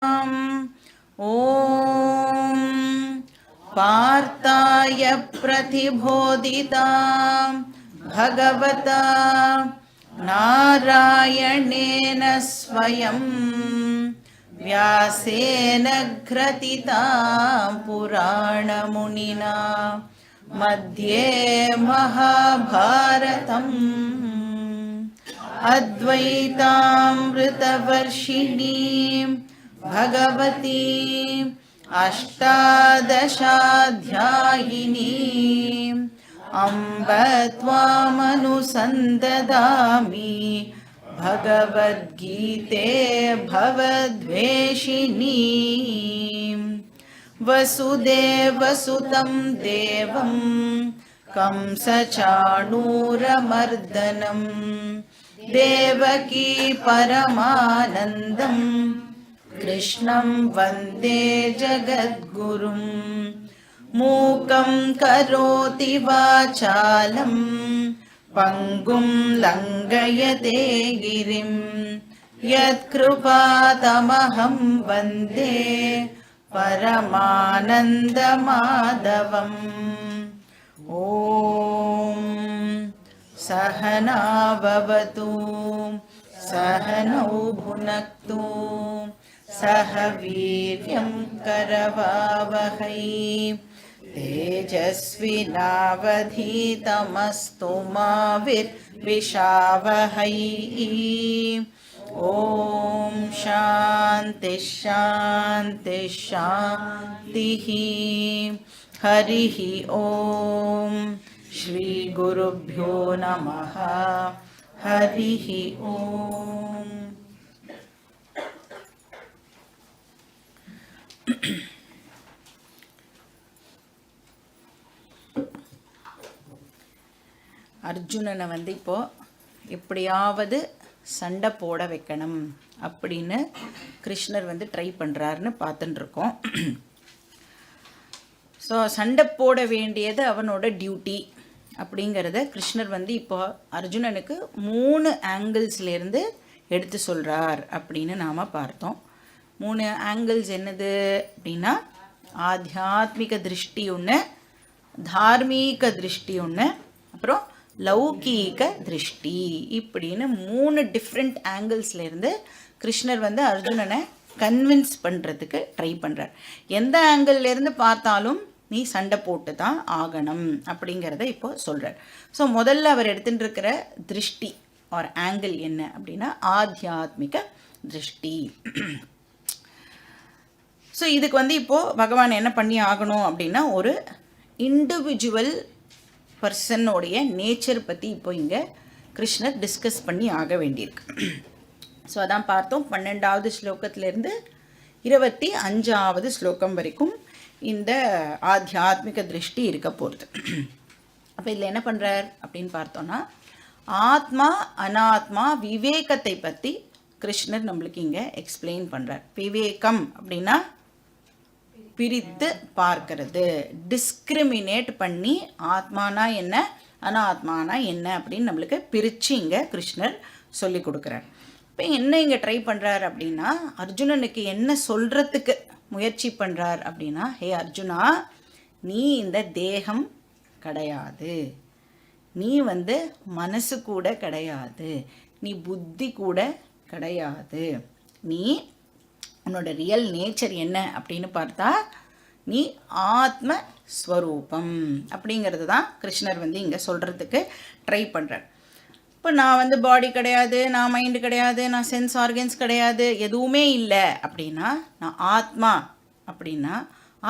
ॐ पार्थाय प्रतिबोधितां भगवता नारायणेन स्वयं व्यासेन ग्रथितां पुराणमुनिना मध्ये महाभारतम् अद्वैतामृतवर्षिणीं भगवतीम् अष्टादशाध्यायिनीम् अम्ब त्वामनुसन्ददामि भगवद्गीते भवद्वेषिणीम् वसुदेवसुतं देवं कंसचाणूरमर्दनं देवकी परमानन्दं कृष्णं वन्दे जगद्गुरुं मूकं करोति वाचालं पङ्गुं लङ्घयते गिरिं यत्कृपातमहं वन्दे परमानन्दमाधवम् ॐ सहना भवतु सहनौ भुनक्तु सह वीर्यं करवावहै तेजस्विनावधीतमस्तु मा विद्विषावहै ॐ शान्ति शान्ति शान्तिः हरिः ॐ श्री गुरुभ्यो नमः हरिः ॐ அர்ஜுனனை வந்து இப்போ எப்படியாவது சண்டை போட வைக்கணும் அப்படின்னு கிருஷ்ணர் வந்து ட்ரை பண்ணுறாருன்னு பார்த்துட்டு இருக்கோம். ஸோ சண்டை போட வேண்டியது அவனோட டியூட்டி அப்படிங்கிறத கிருஷ்ணர் வந்து இப்போ அர்ஜுனனுக்கு 3 ஆங்கிள்ஸ்லேருந்து எடுத்து சொல்கிறார் அப்படின்னு நாம் பார்த்தோம். 3 ஆங்கிள்ஸ் என்னது அப்படின்னா ஆத்தியாத்மிக திருஷ்டி ஒன்று, தார்மீக திருஷ்டி ஒன்று, அப்புறம் லௌகீக திருஷ்டி இப்படின்னு 3 டிஃப்ரெண்ட் ஆங்கிள்ஸ்லேருந்து கிருஷ்ணர் வந்து அர்ஜுனனை கன்வின்ஸ் பண்ணுறதுக்கு ட்ரை பண்ணுறார். எந்த ஆங்கிள்லேருந்து பார்த்தாலும் நீ சண்டை போட்டு தான் ஆகணும் அப்படிங்கிறத இப்போ சொல்கிறார். ஸோ முதல்ல அவர் எடுத்துகிட்டு இருக்கிற திருஷ்டி ஒரு ஆங்கிள் என்ன அப்படின்னா ஆத்தியாத்மிக திருஷ்டி. ஸோ இதுக்கு வந்து இப்போது பகவான் என்ன பண்ணி ஆகணும் அப்படின்னா ஒரு இண்டிவிஜுவல் பர்சனோடைய நேச்சர் பற்றி இப்போ இங்கே கிருஷ்ணர் டிஸ்கஸ் பண்ணி ஆக வேண்டியிருக்கு. ஸோ அதான் பார்த்தோம் 12வது ஸ்லோகத்திலேருந்து 25வது ஸ்லோகம் வரைக்கும் இந்த ஆத்தியாத்மிக திருஷ்டி இருக்க போகிறது. அப்போ இதில் என்ன பண்ணுறார் அப்படின்னு பார்த்தோன்னா ஆத்மா அனாத்மா விவேகத்தை பற்றி கிருஷ்ணர் நம்மளுக்கு இங்கே எக்ஸ்பிளைன் பண்ணுறார். விவேகம் அப்படின்னா பிரித்து பார்க்கறது, டிஸ்கிரிமினேட் பண்ணி ஆத்மானா என்ன அனாத்மானா என்ன அப்படின்னு நம்மளுக்கு பிரித்து இங்கே கிருஷ்ணர் சொல்லி கொடுக்குறார். இப்போ என்ன இங்கே ட்ரை பண்ணுறார் அப்படின்னா அர்ஜுனனுக்கு என்ன சொல்கிறதுக்கு முயற்சி பண்ணுறார் அப்படின்னா, ஹே அர்ஜுனா, நீ இந்த தேகம் கிடையாது, நீ வந்து மனசு கூட கிடையாது, நீ புத்தி கூட கிடையாது, நீ உன்னோட ரியல் நேச்சர் என்ன அப்படின்னு பார்த்தா நீ ஆத்மஸ்வரூபம் அப்படிங்கிறது தான் கிருஷ்ணர் வந்து இங்கே சொல்கிறதுக்கு ட்ரை பண்ணுறார். இப்போ நான் வந்து பாடி கிடையாது, நான் மைண்டு கிடையாது, நான் சென்ஸ் ஆர்கன்ஸ் கிடையாது, எதுவுமே இல்லை அப்படின்னா நான் ஆத்மா அப்படின்னா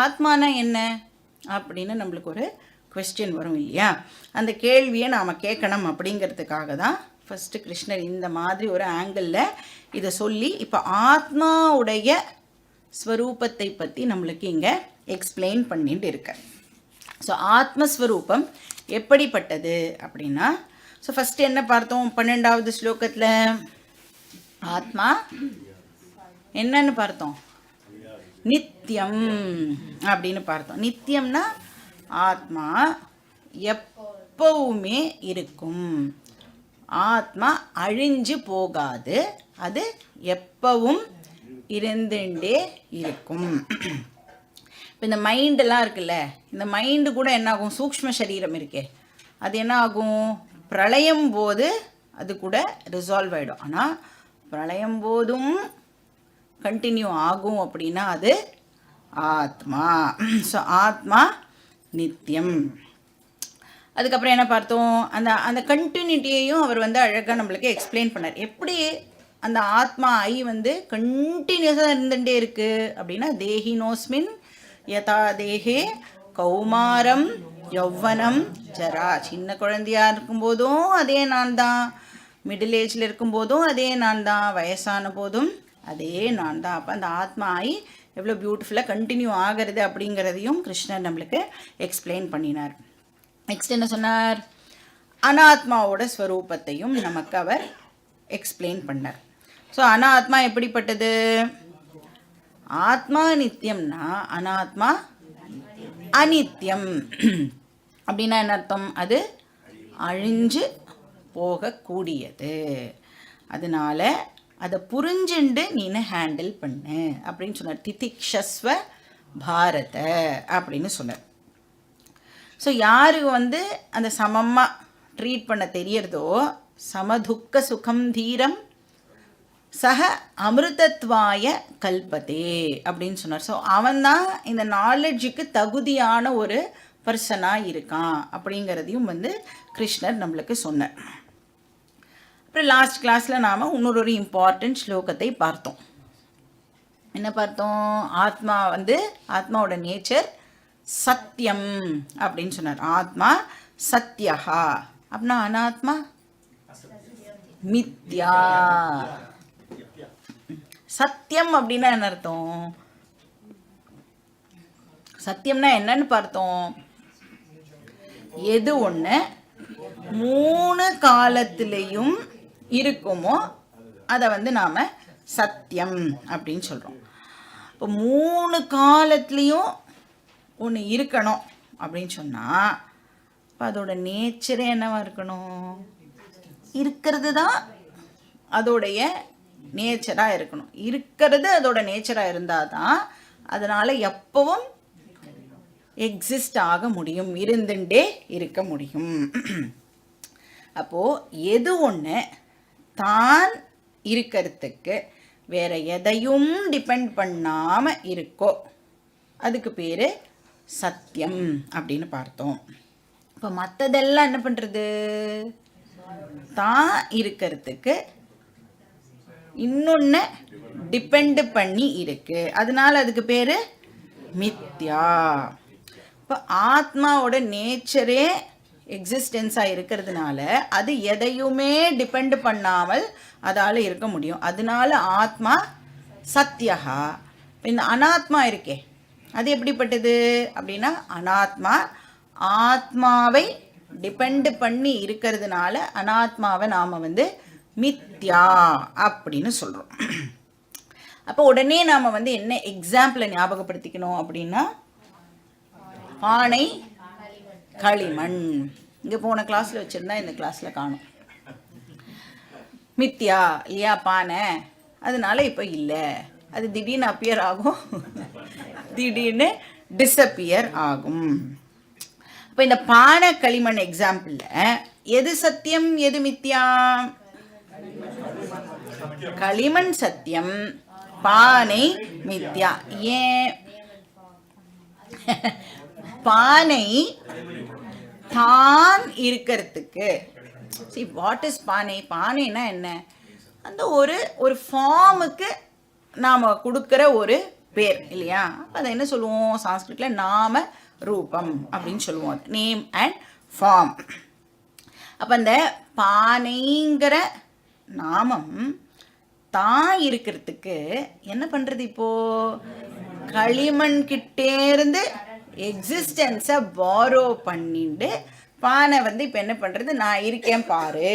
ஆத்மானா என்ன அப்படின்னு நம்மளுக்கு ஒரு கொஸ்டின் வரும் இல்லையா? அந்த கேள்வியை நாம் கேட்கணும் அப்படிங்கிறதுக்காக தான் ஃபஸ்ட்டு கிருஷ்ணர் இந்த மாதிரி ஒரு ஆங்கிளில் இதை சொல்லி இப்போ ஆத்மாவுடைய ஸ்வரூபத்தை பற்றி நம்மளுக்கு இங்கே எக்ஸ்பிளைன் பண்ணிட்டு இருக்க. ஸோ ஆத்மஸ்வரூபம் எப்படிப்பட்டது அப்படின்னா, ஸோ ஃபஸ்ட்டு என்ன பார்த்தோம் 12வது ஸ்லோகத்தில் ஆத்மா என்னன்னு பார்த்தோம், நித்தியம் அப்படின்னு பார்த்தோம். நித்தியம்னா ஆத்மா எப்பவுமே இருக்கும், ஆத்மா அழிஞ்சு போகாது, அது எப்பவும் இருந்துட்டே இருக்கும். இப்போ இந்த மைண்டெல்லாம் இருக்குல்ல, இந்த மைண்டு கூட என்ன ஆகும், சூக்ஷ்ம சரீரம் இருக்கே, அது என்ன ஆகும், பிரளயம் போது அது கூட ரிசால்வ் ஆகிடும். ஆனால் பிரளயம் போதும் கண்டினியூ ஆகும் அப்படின்னா அது ஆத்மா. ஸோ ஆத்மா நித்தியம். அதுக்கப்புறம் என்ன பார்த்தோம், அந்த அந்த கண்டினியூட்டியையும் அவர் வந்து அழகாக நம்மளுக்கு எக்ஸ்பிளைன் பண்ணார். எப்படி அந்த ஆத்மா ஐ வந்து கண்டினியூஸாக இருந்துகிட்டே இருக்குது அப்படின்னா, தேஹினோஸ்மின் யதா தேஹே கௌமாரம் யௌவனம் ஜரா. சின்ன குழந்தையாக இருக்கும்போதும் அதே நான் தான், மிடில் ஏஜில் இருக்கும்போதும் அதே நான் தான், வயசான போதும் அதே நான் தான். அப்போ அந்த ஆத்மா ஐ எவ்வளோ பியூட்டிஃபுல்லாக கண்டினியூ ஆகிறது அப்படிங்கிறதையும் கிருஷ்ணர் நம்மளுக்கு எக்ஸ்பிளைன் பண்ணினார். நெக்ஸ்ட் என்ன சொன்னார், அனாத்மாவோட ஸ்வரூபத்தையும் நமக்கு அவர் எக்ஸ்பிளைன் பண்ணார். ஸோ அனாத்மா எப்படிப்பட்டது, ஆத்மா நித்தியம்னா அனாத்மா அனித்தியம். அப்படின்னா என்ன அர்த்தம், அது அழிஞ்சு போகக்கூடியது. அதனால அதை புரிஞ்சுண்டு நீனு ஹேண்டில் பண்ணு அப்படின்னு சொன்னார். திதிக்ஷஸ்வ பாரத அப்படின்னு சொன்னார். ஸோ யாருக்கு வந்து அந்த சமமாக ட்ரீட் பண்ண தெரியறதோ, சமதுக்க சுகம் தீரம் சக அமிர்தத்வாய கல்பதே அப்படின்னு சொன்னார். ஸோ அவன்தான் இந்த நாலெட்ஜுக்கு தகுதியான ஒரு பர்சனாக இருக்கான் அப்படிங்கிறதையும் வந்து கிருஷ்ணர் நம்மளுக்கு சொன்னார். அப்புறம் லாஸ்ட் கிளாஸில் நாம் இன்னொரு இம்பார்ட்டன்ட் ஸ்லோகத்தை பார்த்தோம். என்ன பார்த்தோம், ஆத்மா வந்து ஆத்மாவோட நேச்சர் சத்தியம் அப்படின்னு சொன்னார். ஆத்மா சத்யஹா அப்படின்னா அனாத்மா மித்யா. சத்தியம் அப்படின்னா என்ன அர்த்தம், சத்தியம்னா என்னன்னு பார்த்தோம், எது ஒன்று 3 காலத்திலையும் இருக்குமோ அதை வந்து நாம் சத்தியம் அப்படின்னு சொல்கிறோம். இப்போ 3 காலத்துலேயும் ஒன்று இருக்கணும் அப்படின்னு சொன்னால், இப்போ அதோட நேச்சரே என்னவா இருக்கணும், இருக்கிறது தான் அதோடைய நேச்சராக இருக்கணும். இருக்கிறது அதோட நேச்சராக இருந்தால் தான் அதனால் எப்பவும் எக்ஸிஸ்ட் ஆக முடியும், இருந்துட்டே இருக்க முடியும். அப்போது எது ஒன்று தான் இருக்கிறதுக்கு வேற எதையும் டிபெண்ட் பண்ணாமல் இருக்கோ அதுக்கு பேர் சத்தியம் அப்படின்னு பார்த்தோம். இப்போ மற்றதெல்லாம் என்ன பண்ணுறது, தான் இருக்கிறதுக்கு இன்னொன்று டிபெண்ட் பண்ணி இருக்கு, அதனால அதுக்கு பேர் மித்யா. இப்போ ஆத்மாவோட நேச்சரே எக்ஸிஸ்டன்ஸாக இருக்கிறதுனால அது எதையுமே டிபெண்ட் பண்ணாமல் அதால் இருக்க முடியும். அதனால ஆத்மா சத்யஹா. இந்த அனாத்மா இருக்கே அது எப்படிப்பட்டது அப்படின்னா, அனாத்மா ஆத்மாவை டிபெண்ட் பண்ணி இருக்கிறதுனால அனாத்மாவை நாம் வந்து மித்யா அப்படின்னு சொல்கிறோம். அப்போ உடனே நாம் வந்து என்ன எக்ஸாம்பிளை ஞாபகப்படுத்திக்கணும் அப்படின்னா, பானை களிமண். இங்கே போன கிளாஸில் வச்சுருந்தா இந்த கிளாஸில் காணும். மித்யா இல்லையா பானை, அதனால இப்போ இல்லை, அது திடீர்னு அப்பியர் ஆகும், திடீர்னு டிஸப்பியர் ஆகும். இப்போ இந்த பானை களிமண் எக்ஸாம்பிளில் எது சத்தியம் எது மித்யா, களிமண் சத்தியம், பானை மித்யா. ஏன், பானை தான் இருக்கிறதுக்கு. see what is பானை, பானைனா என்ன, அந்த ஒரு ஃபார்முக்கு நாம் கொடுக்குற ஒரு பேர் இல்லையா. அதை என்ன சொல்லுவோம் சான்ஸ்கிரிட்டில், நாம ரூபம் அப்படின்னு சொல்லுவோம், நேம் அண்ட் ஃபார்ம். அப்போ அந்த பானைங்கிற நாமம் தான் இருக்கிறதுக்கு என்ன பண்ணுறது, இப்போது களிமண் கிட்டேருந்து எக்ஸிஸ்டன்ஸை பாரோ பண்ணிட்டு பானை வந்து இப்போ என்ன பண்ணுறது, நான் இருக்கேன் பாரு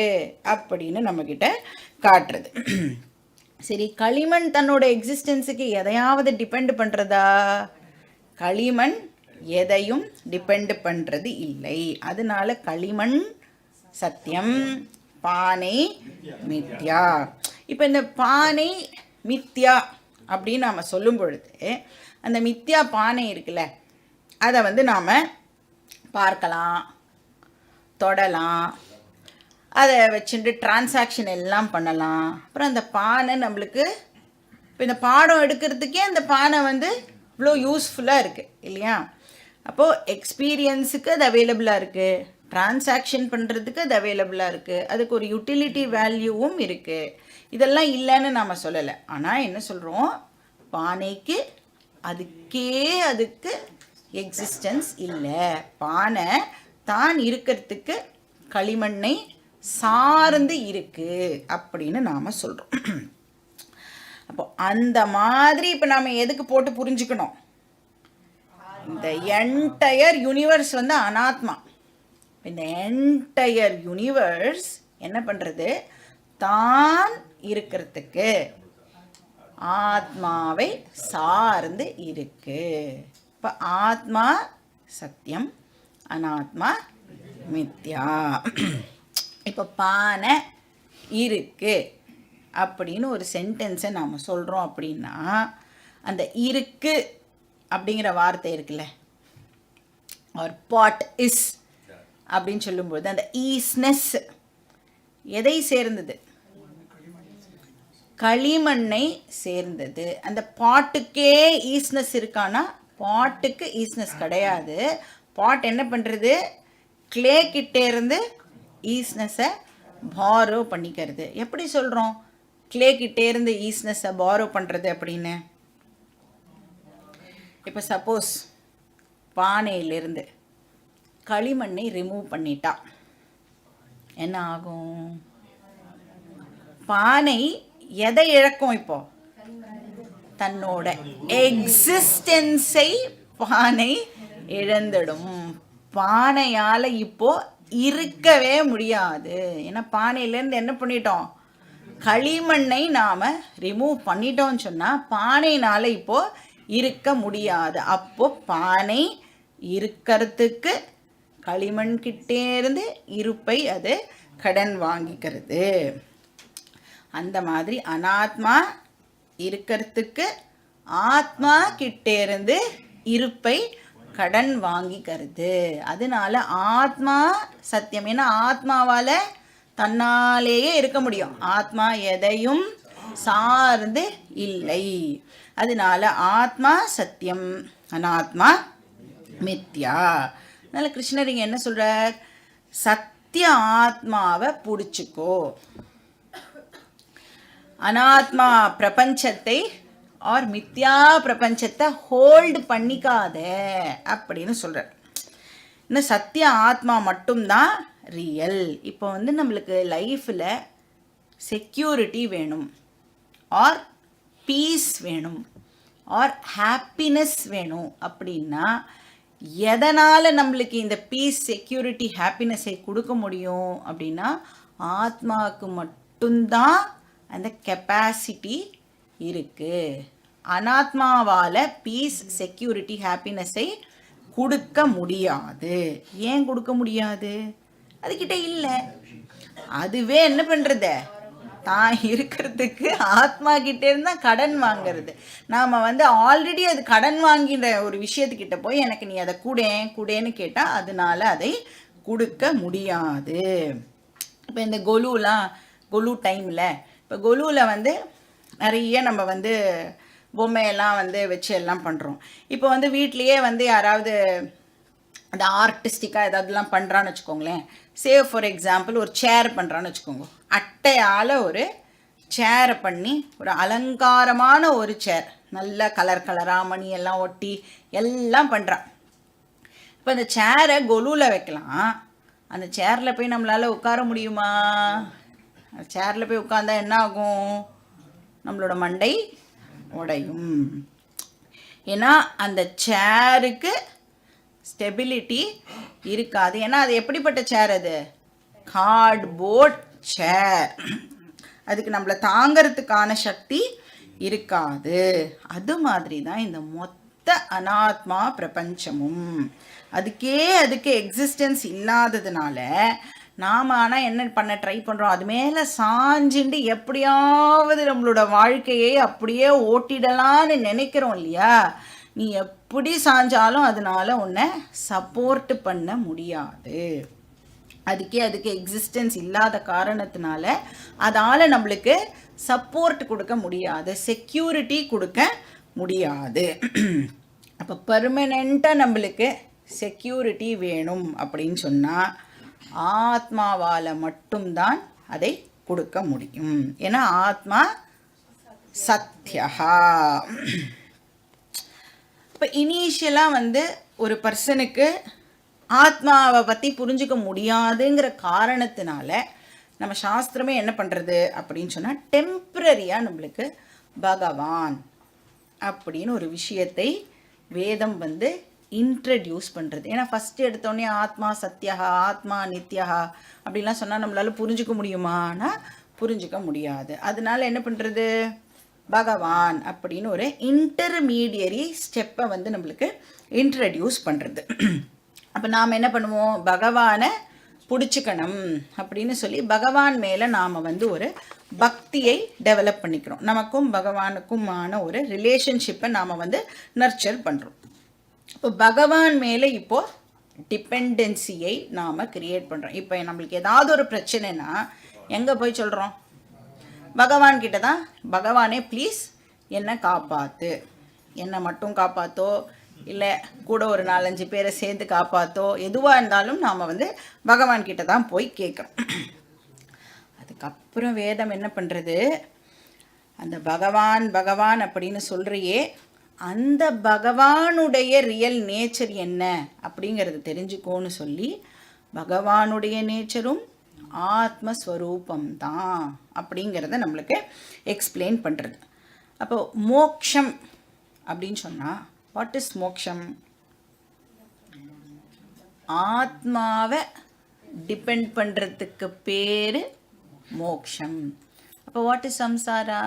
அப்படின்னு நம்மக்கிட்ட காட்டுறது. சரி, களிமண் தன்னோட எக்ஸிஸ்டன்ஸுக்கு எதையாவது டிபெண்ட் பண்ணுறதா, களிமண் எதையும் டிபெண்ட் பண்ணுறது இல்லை. அதனால களிமண் சத்தியம், பானை மித்யா. இப்போ இந்த பானை மித்யா அப்படின்னு நாம் சொல்லும் பொழுது அந்த மித்யா பானை இருக்குல்ல, அதை வந்து நாம் பார்க்கலாம், தொடலாம், அதை வச்சுட்டு டிரான்சாக்ஷன் எல்லாம் பண்ணலாம். அப்புறம் அந்த பானை நம்மளுக்கு இப்போ இந்த பாடம் எடுக்கிறதுக்கே அந்த பானை வந்து இவ்வளோ யூஸ்ஃபுல்லாக இருக்குது இல்லையா? அப்போது எக்ஸ்பீரியன்ஸுக்கு அது அவைலபிளாக இருக்குது, டிரான்சாக்ஷன் பண்ணுறதுக்கு அது அவைலபிளாக இருக்குது, அதுக்கு ஒரு யூட்டிலிட்டி வேல்யூவும் இருக்குது. இதெல்லாம் இல்லைன்னு நாம் சொல்லலை. ஆனால் என்ன சொல்கிறோம், பானைக்கு அதுக்கு எக்ஸிஸ்டன்ஸ் இல்லை. பானை தான் இருக்கிறதுக்கு களிமண்ணை சார்ந்து இருக்குது அப்படின்னு நாம் சொல்கிறோம். அப்போ அந்த மாதிரி இப்போ நாம் எதுக்கு போட்டு புரிஞ்சுக்கணும், இந்த என்டையர் யூனிவர்ஸ் வந்து அனாத்மா. இந்த என்டையர் யூனிவர்ஸ் என்ன பண்ணுறது, தான் இருக்கிறதுக்கு ஆத்மாவை சார்ந்து இருக்கு. இப்போ ஆத்மா சத்தியம், அனாத்மா மித்யா. இப்போ பானை இருக்கு அப்படின்னு ஒரு சென்டென்ஸை நாம் சொல்கிறோம் அப்படின்னா, அந்த இருக்கு அப்படிங்கிற வார்த்தை இருக்குல்ல, ஒரு பாட் இஸ் அப்படின்னு சொல்லும்போது அந்த ஈஸ்னஸ் எதை சேர்ந்தது, களிமண்ணை சேர்ந்தது. அந்த பாட்டுக்கே ஈஸ்னஸ் இருக்கானா, பாட்டுக்கு ஈஸ்னஸ் கிடையாது. பாட் என்ன பண்ணுறது, கிளே கிட்டே இருந்து ஈஸ்னஸை பாரோ பண்ணிக்கிறது. எப்படி சொல்கிறோம் கிளே கிட்டே இருந்து ஈஸ்னஸை பாரோ பண்ணுறது அப்படின்னு? இப்போ சப்போஸ் பானையிலிருந்து களிமண்ணை ரிமூவ் பண்ணிட்டா என்ன ஆகும்? பானை எதை இழக்கும்? இப்போ தன்னோட எக்ஸிஸ்டன்ஸை பானை இழந்துடும். பானையால் இப்போ இருக்கவே முடியாது. ஏன்னா பானையிலேருந்து என்ன பண்ணிட்டோம், களிமண்ணை நாம் ரிமூவ் பண்ணிட்டோம்னு சொன்னால் பானையினால் இப்போது இருக்க முடியாது. அப்போ பானை இருக்கிறதுக்கு களிமண் கிட்டே இருந்து இருப்பை அது கடன் வாங்கிக்கிறது. அந்த மாதிரி அனாத்மா இருக்கிறதுக்கு ஆத்மா கிட்டே இருந்து இருப்பை கடன் வாங்கிக்கிறது. அதனால ஆத்மா சத்தியம். ஏன்னா ஆத்மாவால் தன்னாலேயே இருக்க முடியும், ஆத்மா எதையும் சார்ந்து இல்லை. அதனால ஆத்மா சத்தியம், அனாத்மா மித்யா. அதனால கிருஷ்ணர் இங்கே என்ன சொல்கிறார், சத்திய ஆத்மாவை பிடிச்சிக்கோ, அனாத்மா பிரபஞ்சத்தை ஆர் மித்யா பிரபஞ்சத்தை ஹோல்டு பண்ணிக்காத அப்படின்னு சொல்கிறார். இன்னும் சத்திய ஆத்மா மட்டும்தான் ரியல். இப்போ வந்து நம்மளுக்கு லைஃப்பில் செக்யூரிட்டி வேணும், ஆர் பீஸ் வேணும், ஆர் ஹாப்பினஸ் வேணும் அப்படின்னா எதனால் நம்மளுக்கு இந்த பீஸ், செக்யூரிட்டி, ஹாப்பினஸை கொடுக்க முடியும் அப்படின்னா ஆத்மாவுக்கு மட்டும்தான் அந்த கெப்பாசிட்டி இருக்குது. அனாத்மாவால் பீஸ், செக்யூரிட்டி, ஹாப்பினஸை கொடுக்க முடியாது. ஏன் கொடுக்க முடியாது? அதுக்கிட்ட இல்லை. அதுவே என்ன பண்ணுறது, தான் இருக்கிறதுக்கு ஆத்மா கிட்டே இருந்தால் கடன் வாங்கிறது. நாம் வந்து ஆல்ரெடி அது கடன் வாங்கின்ற ஒரு விஷயத்துக்கிட்ட போய் எனக்கு நீ அதை கூடேன்னு கேட்டால் அதனால அதை கொடுக்க முடியாது. இப்போ இந்த கொலு டைமில், இப்போ கொலுவில் வந்து நிறைய நம்ம வந்து பொம்மையெல்லாம் வந்து வச்சு எல்லாம் பண்ணுறோம். இப்போ வந்து வீட்லேயே வந்து யாராவது அந்த ஆர்டிஸ்டிக்காக ஏதாவதுலாம் பண்ணுறான்னு வச்சுக்கோங்களேன். சேவ் ஃபார் எக்ஸாம்பிள் ஒரு சேர் பண்ணுறான்னு வச்சுக்கோங்க. அட்டையால் ஒரு சேரை பண்ணி ஒரு அலங்காரமான ஒரு சேர், நல்ல கலராக மணி எல்லாம் ஒட்டி எல்லாம் பண்ணுறான். இப்போ அந்த சேரை கொலுவில் வைக்கலாம். அந்த சேரில் போய் நம்மளால் உட்கார முடியுமா? அந்த சேரில் போய் உட்காந்தா என்ன ஆகும்? நம்மளோட மண்டை உடையும். ஏன்னா அந்த சேருக்கு ஸ்டெபிலிட்டி இருக்காது. ஏன்னா அது எப்படிப்பட்ட சேர், அது கார்ட்போர்ட் சேர். அதுக்கு நம்மளை தாங்கிறதுக்கான சக்தி இருக்காது. அது மாதிரி தான் இந்த மொத்த அனாத்மா பிரபஞ்சமும். அதுக்கு எக்ஸிஸ்டன்ஸ் இல்லாததுனால நாம் ஆனால் என்ன பண்ண ட்ரை பண்ணுறோம், அது மேலே சாஞ்சிண்டு எப்படியாவது நம்மளோட வாழ்க்கையை அப்படியே ஓட்டிடலான்னு நினைக்கிறோம் இல்லையா. நீ எப்படி சாஞ்சாலும் அதனால உன்னை சப்போர்ட் பண்ண முடியாது. அதுக்கு எக்ஸிஸ்டன்ஸ் இல்லாத காரணத்தினால அதால் நம்மளுக்கு சப்போர்ட் கொடுக்க முடியாது, செக்யூரிட்டி கொடுக்க முடியாது. அப்போ பர்மனெண்ட்டாக நம்மளுக்கு செக்யூரிட்டி வேணும் அப்படின்னு சொன்னால் ஆத்மாவால் மட்டும்தான் அதை கொடுக்க முடியும். ஏன்னா ஆத்மா சத்யா. இப்போ இனிஷியலாக ஒரு பர்சனுக்கு ஆத்மாவை பற்றி புரிஞ்சுக்க முடியாதுங்கிற காரணத்தினால நம்ம சாஸ்திரமே என்ன பண்ணுறது அப்படின்னு சொன்னால் டெம்ப்ரரியாக நம்மளுக்கு பகவான் அப்படின்னு ஒரு விஷயத்தை வேதம் இன்ட்ரடியூஸ் பண்ணுறது. ஏன்னா ஃபஸ்ட்டு எடுத்தோடனே ஆத்மா சத்யா, ஆத்மா நித்யா அப்படின்லாம் சொன்னால் நம்மளால் புரிஞ்சுக்க முடியுமானா புரிஞ்சுக்க முடியாது. அதனால என்ன பண்ணுறது, பகவான் அப்படின்னு ஒரு இன்டர்மீடியரி ஸ்டெப்பை நம்மளுக்கு இன்ட்ரடியூஸ் பண்ணுறது. அப்போ நாம் என்ன பண்ணுவோம், பகவானை பிடிச்சிக்கணும் அப்படின்னு சொல்லி பகவான் மேலே நாம் ஒரு பக்தியை டெவலப் பண்ணிக்கிறோம். நமக்கும் பகவானுக்குமான ஒரு ரிலேஷன்ஷிப்பை நாம் நர்ச்சர் பண்ணுறோம். இப்போ பகவான் மேலே இப்போது டிபெண்டன்சியை நாம் கிரியேட் பண்ணுறோம். இப்போ நம்மளுக்கு ஏதாவது ஒரு பிரச்சனைனா எங்கே போய் சொல்கிறோம், பகவான் கிட்ட தான். பகவானே ப்ளீஸ் என்னை காப்பாற்று, என்னை மட்டும் காப்பாற்றோ இல்லை கூட ஒரு 4-5 பேரை சேர்ந்து காப்பாற்றோ, எதுவாக இருந்தாலும் நாம் பகவான் கிட்ட தான் போய் கேட்குறோம். அதுக்கப்புறம் வேதம் என்ன பண்ணுறது, அந்த பகவான் பகவான் அப்படின்னு சொல்கிறையே அந்த பகவானுடைய ரியல் நேச்சர் என்ன அப்படிங்கிறது தெரிஞ்சுக்கோன்னு சொல்லி பகவானுடைய நேச்சரும் ஆத்மஸ்வரூபம்தான் அப்படிங்கிறத நம்மளுக்கு எக்ஸ்பிளைன் பண்ணுறது. அப்போ மோக்ஷம் அப்படின்னு சொன்னால் வாட் இஸ் மோக்ஷம்? ஆத்மாவை டிபெண்ட் பண்ணுறதுக்கு பேர் மோக்ஷம். அப்போ வாட் இஸ் சம்சாரா?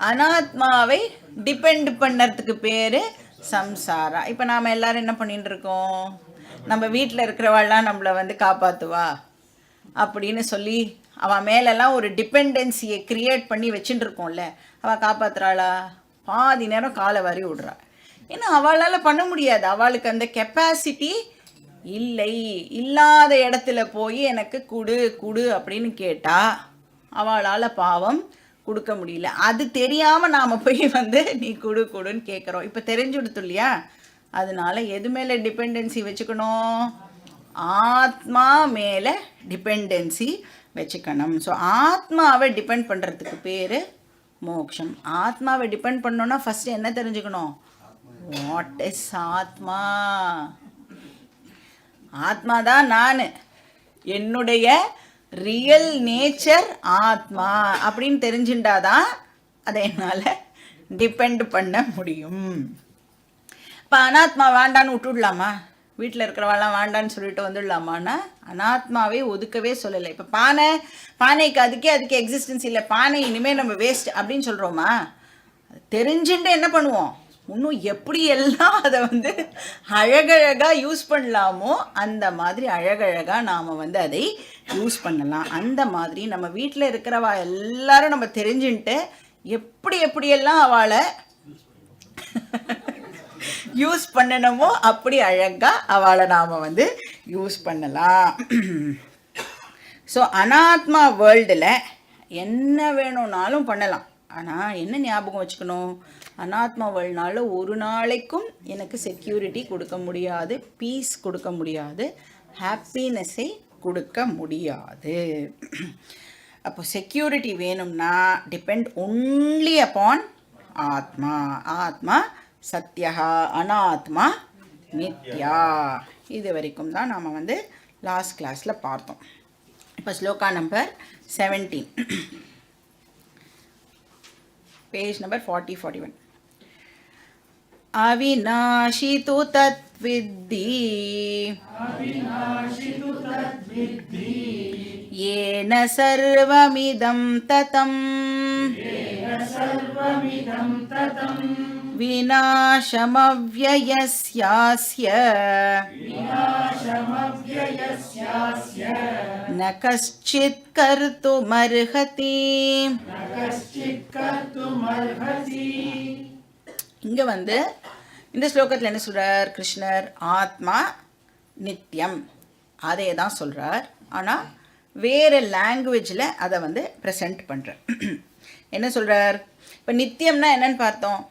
அனாத்மாவை டிபெண்ட் பண்ணுறதுக்கு பேர் சம்சாரா. இப்போ நாம் எல்லோரும் என்ன பண்ணிட்டு இருக்கோம், நம்ம வீட்டில் இருக்கிறவாள்லாம் நம்மளை காப்பாற்றுவா அப்படின்னு சொல்லி அவள் மேலெல்லாம் ஒரு டிபெண்டன்சியை க்ரியேட் பண்ணி வச்சுட்டு இருக்கோம்ல, அவள் காப்பாற்றுறாளா? பாதி நேரம் காலை வாரி விடுறா. ஏன்னா அவளால் பண்ண முடியாது, அவளுக்கு அந்த கெப்பாசிட்டி இல்லை. இல்லாத இடத்துல போய் எனக்கு குடு குடு அப்படின்னு கேட்டால் அவளால் பாவம் கொடுக்க முடியல. அது தெரியாமல் நாம் போய் நீ குடு குடுன்னு கேட்குறோம். இப்போ தெரிஞ்சுடுத்து இல்லையா? அதனால எது மேலே டிபெண்டன்சி வச்சுக்கணும்? ஆத்மா மேலே டிபெண்டன்சி வச்சுக்கணும். ஸோ ஆத்மாவை டிபெண்ட் பண்ணுறதுக்கு பேர் மோக்ஷம். ஆத்மாவை டிபெண்ட் பண்ணோன்னா ஃபஸ்ட்டு என்ன தெரிஞ்சுக்கணும், வாட் இஸ் ஆத்மா? ஆத்மா தான் நான், என்னுடைய ரியல் நேச்சர் ஆத்மா அப்படின்னு தெரிஞ்சுட்டாதான் அதை என்னால் டிபெண்ட் பண்ண முடியும். இப்போ அனாத்மா வேண்டான்னு விட்டுடலாமா? வீட்டில் இருக்கிறவாலாம் வேண்டான்னு சொல்லிட்டு வந்துடலாமான்னா அனாத்மாவே ஒதுக்கவே சொல்லலை. இப்போ பானைக்கு அதுக்கே எக்ஸிஸ்டன்ஸ் இல்லை, பானை இனிமேல் நம்ம வேஸ்ட் அப்படின்னு சொல்கிறோமா? தெரிஞ்சுட்டு என்ன பண்ணுவோம், இன்னும் எப்படி எல்லாம் அதை அழகழகாக யூஸ் பண்ணலாமோ அந்த மாதிரி அழகழகாக நாம் அதை யூஸ் பண்ணலாம். அந்த மாதிரி நம்ம வீட்டில் இருக்கிறவா எல்லாரும் நம்ம தெரிஞ்சுட்டு எப்படியெல்லாம் அவளை யூஸ் பண்ணணுமோ அப்படி அழகாக அவளை நாம் யூஸ் பண்ணலாம். ஸோ அனாத்மா வேர்ல்டில் என்ன வேணும்னாலும் பண்ணலாம். ஆனால் என்ன ஞாபகம் வச்சுக்கணும், அனாத்மா வேர்ல்டுனால ஒரு நாளைக்கும் எனக்கு செக்யூரிட்டி கொடுக்க முடியாது, பீஸ் கொடுக்க முடியாது, ஹாப்பினஸை கொடுக்க முடியாது. அப்போ செக்யூரிட்டி வேணும்னா டிபெண்ட் ஒன்லி அப்பான் ஆத்மா. ஆத்மா சத்யா, அனாத்மா நித்யா. இது வரைக்கும் தான் நாம் லாஸ்ட் கிளாஸில் பார்த்தோம். இப்போ ஸ்லோகா நம்பர் 17, பேஜ் நம்பர் 40-41. அவிநாஷி து தத்வித்தி येन सर्वमिदं ततं सर्वमिदं ततं विनाशमव्ययस्यास्य विनाशमव्ययस्यास्य न कश्चित् कर्तुमर्हति. न कश्चित् कर्तुमर्हति. இங்க வந்து இந்த ஸ்லோகத்தில் என்ன சொல்றார் கிருஷ்ணர்? ஆத்மா நித்தியம் அதே தான் சொல்றார். ஆனால் வேறு லாங்குவேஜில் அதை வந்து ப்ரெசென்ட் பண்ணுறார். என்ன சொல்கிறார்? இப்போ நித்தியம்னா என்னன்னு பார்த்தோம்,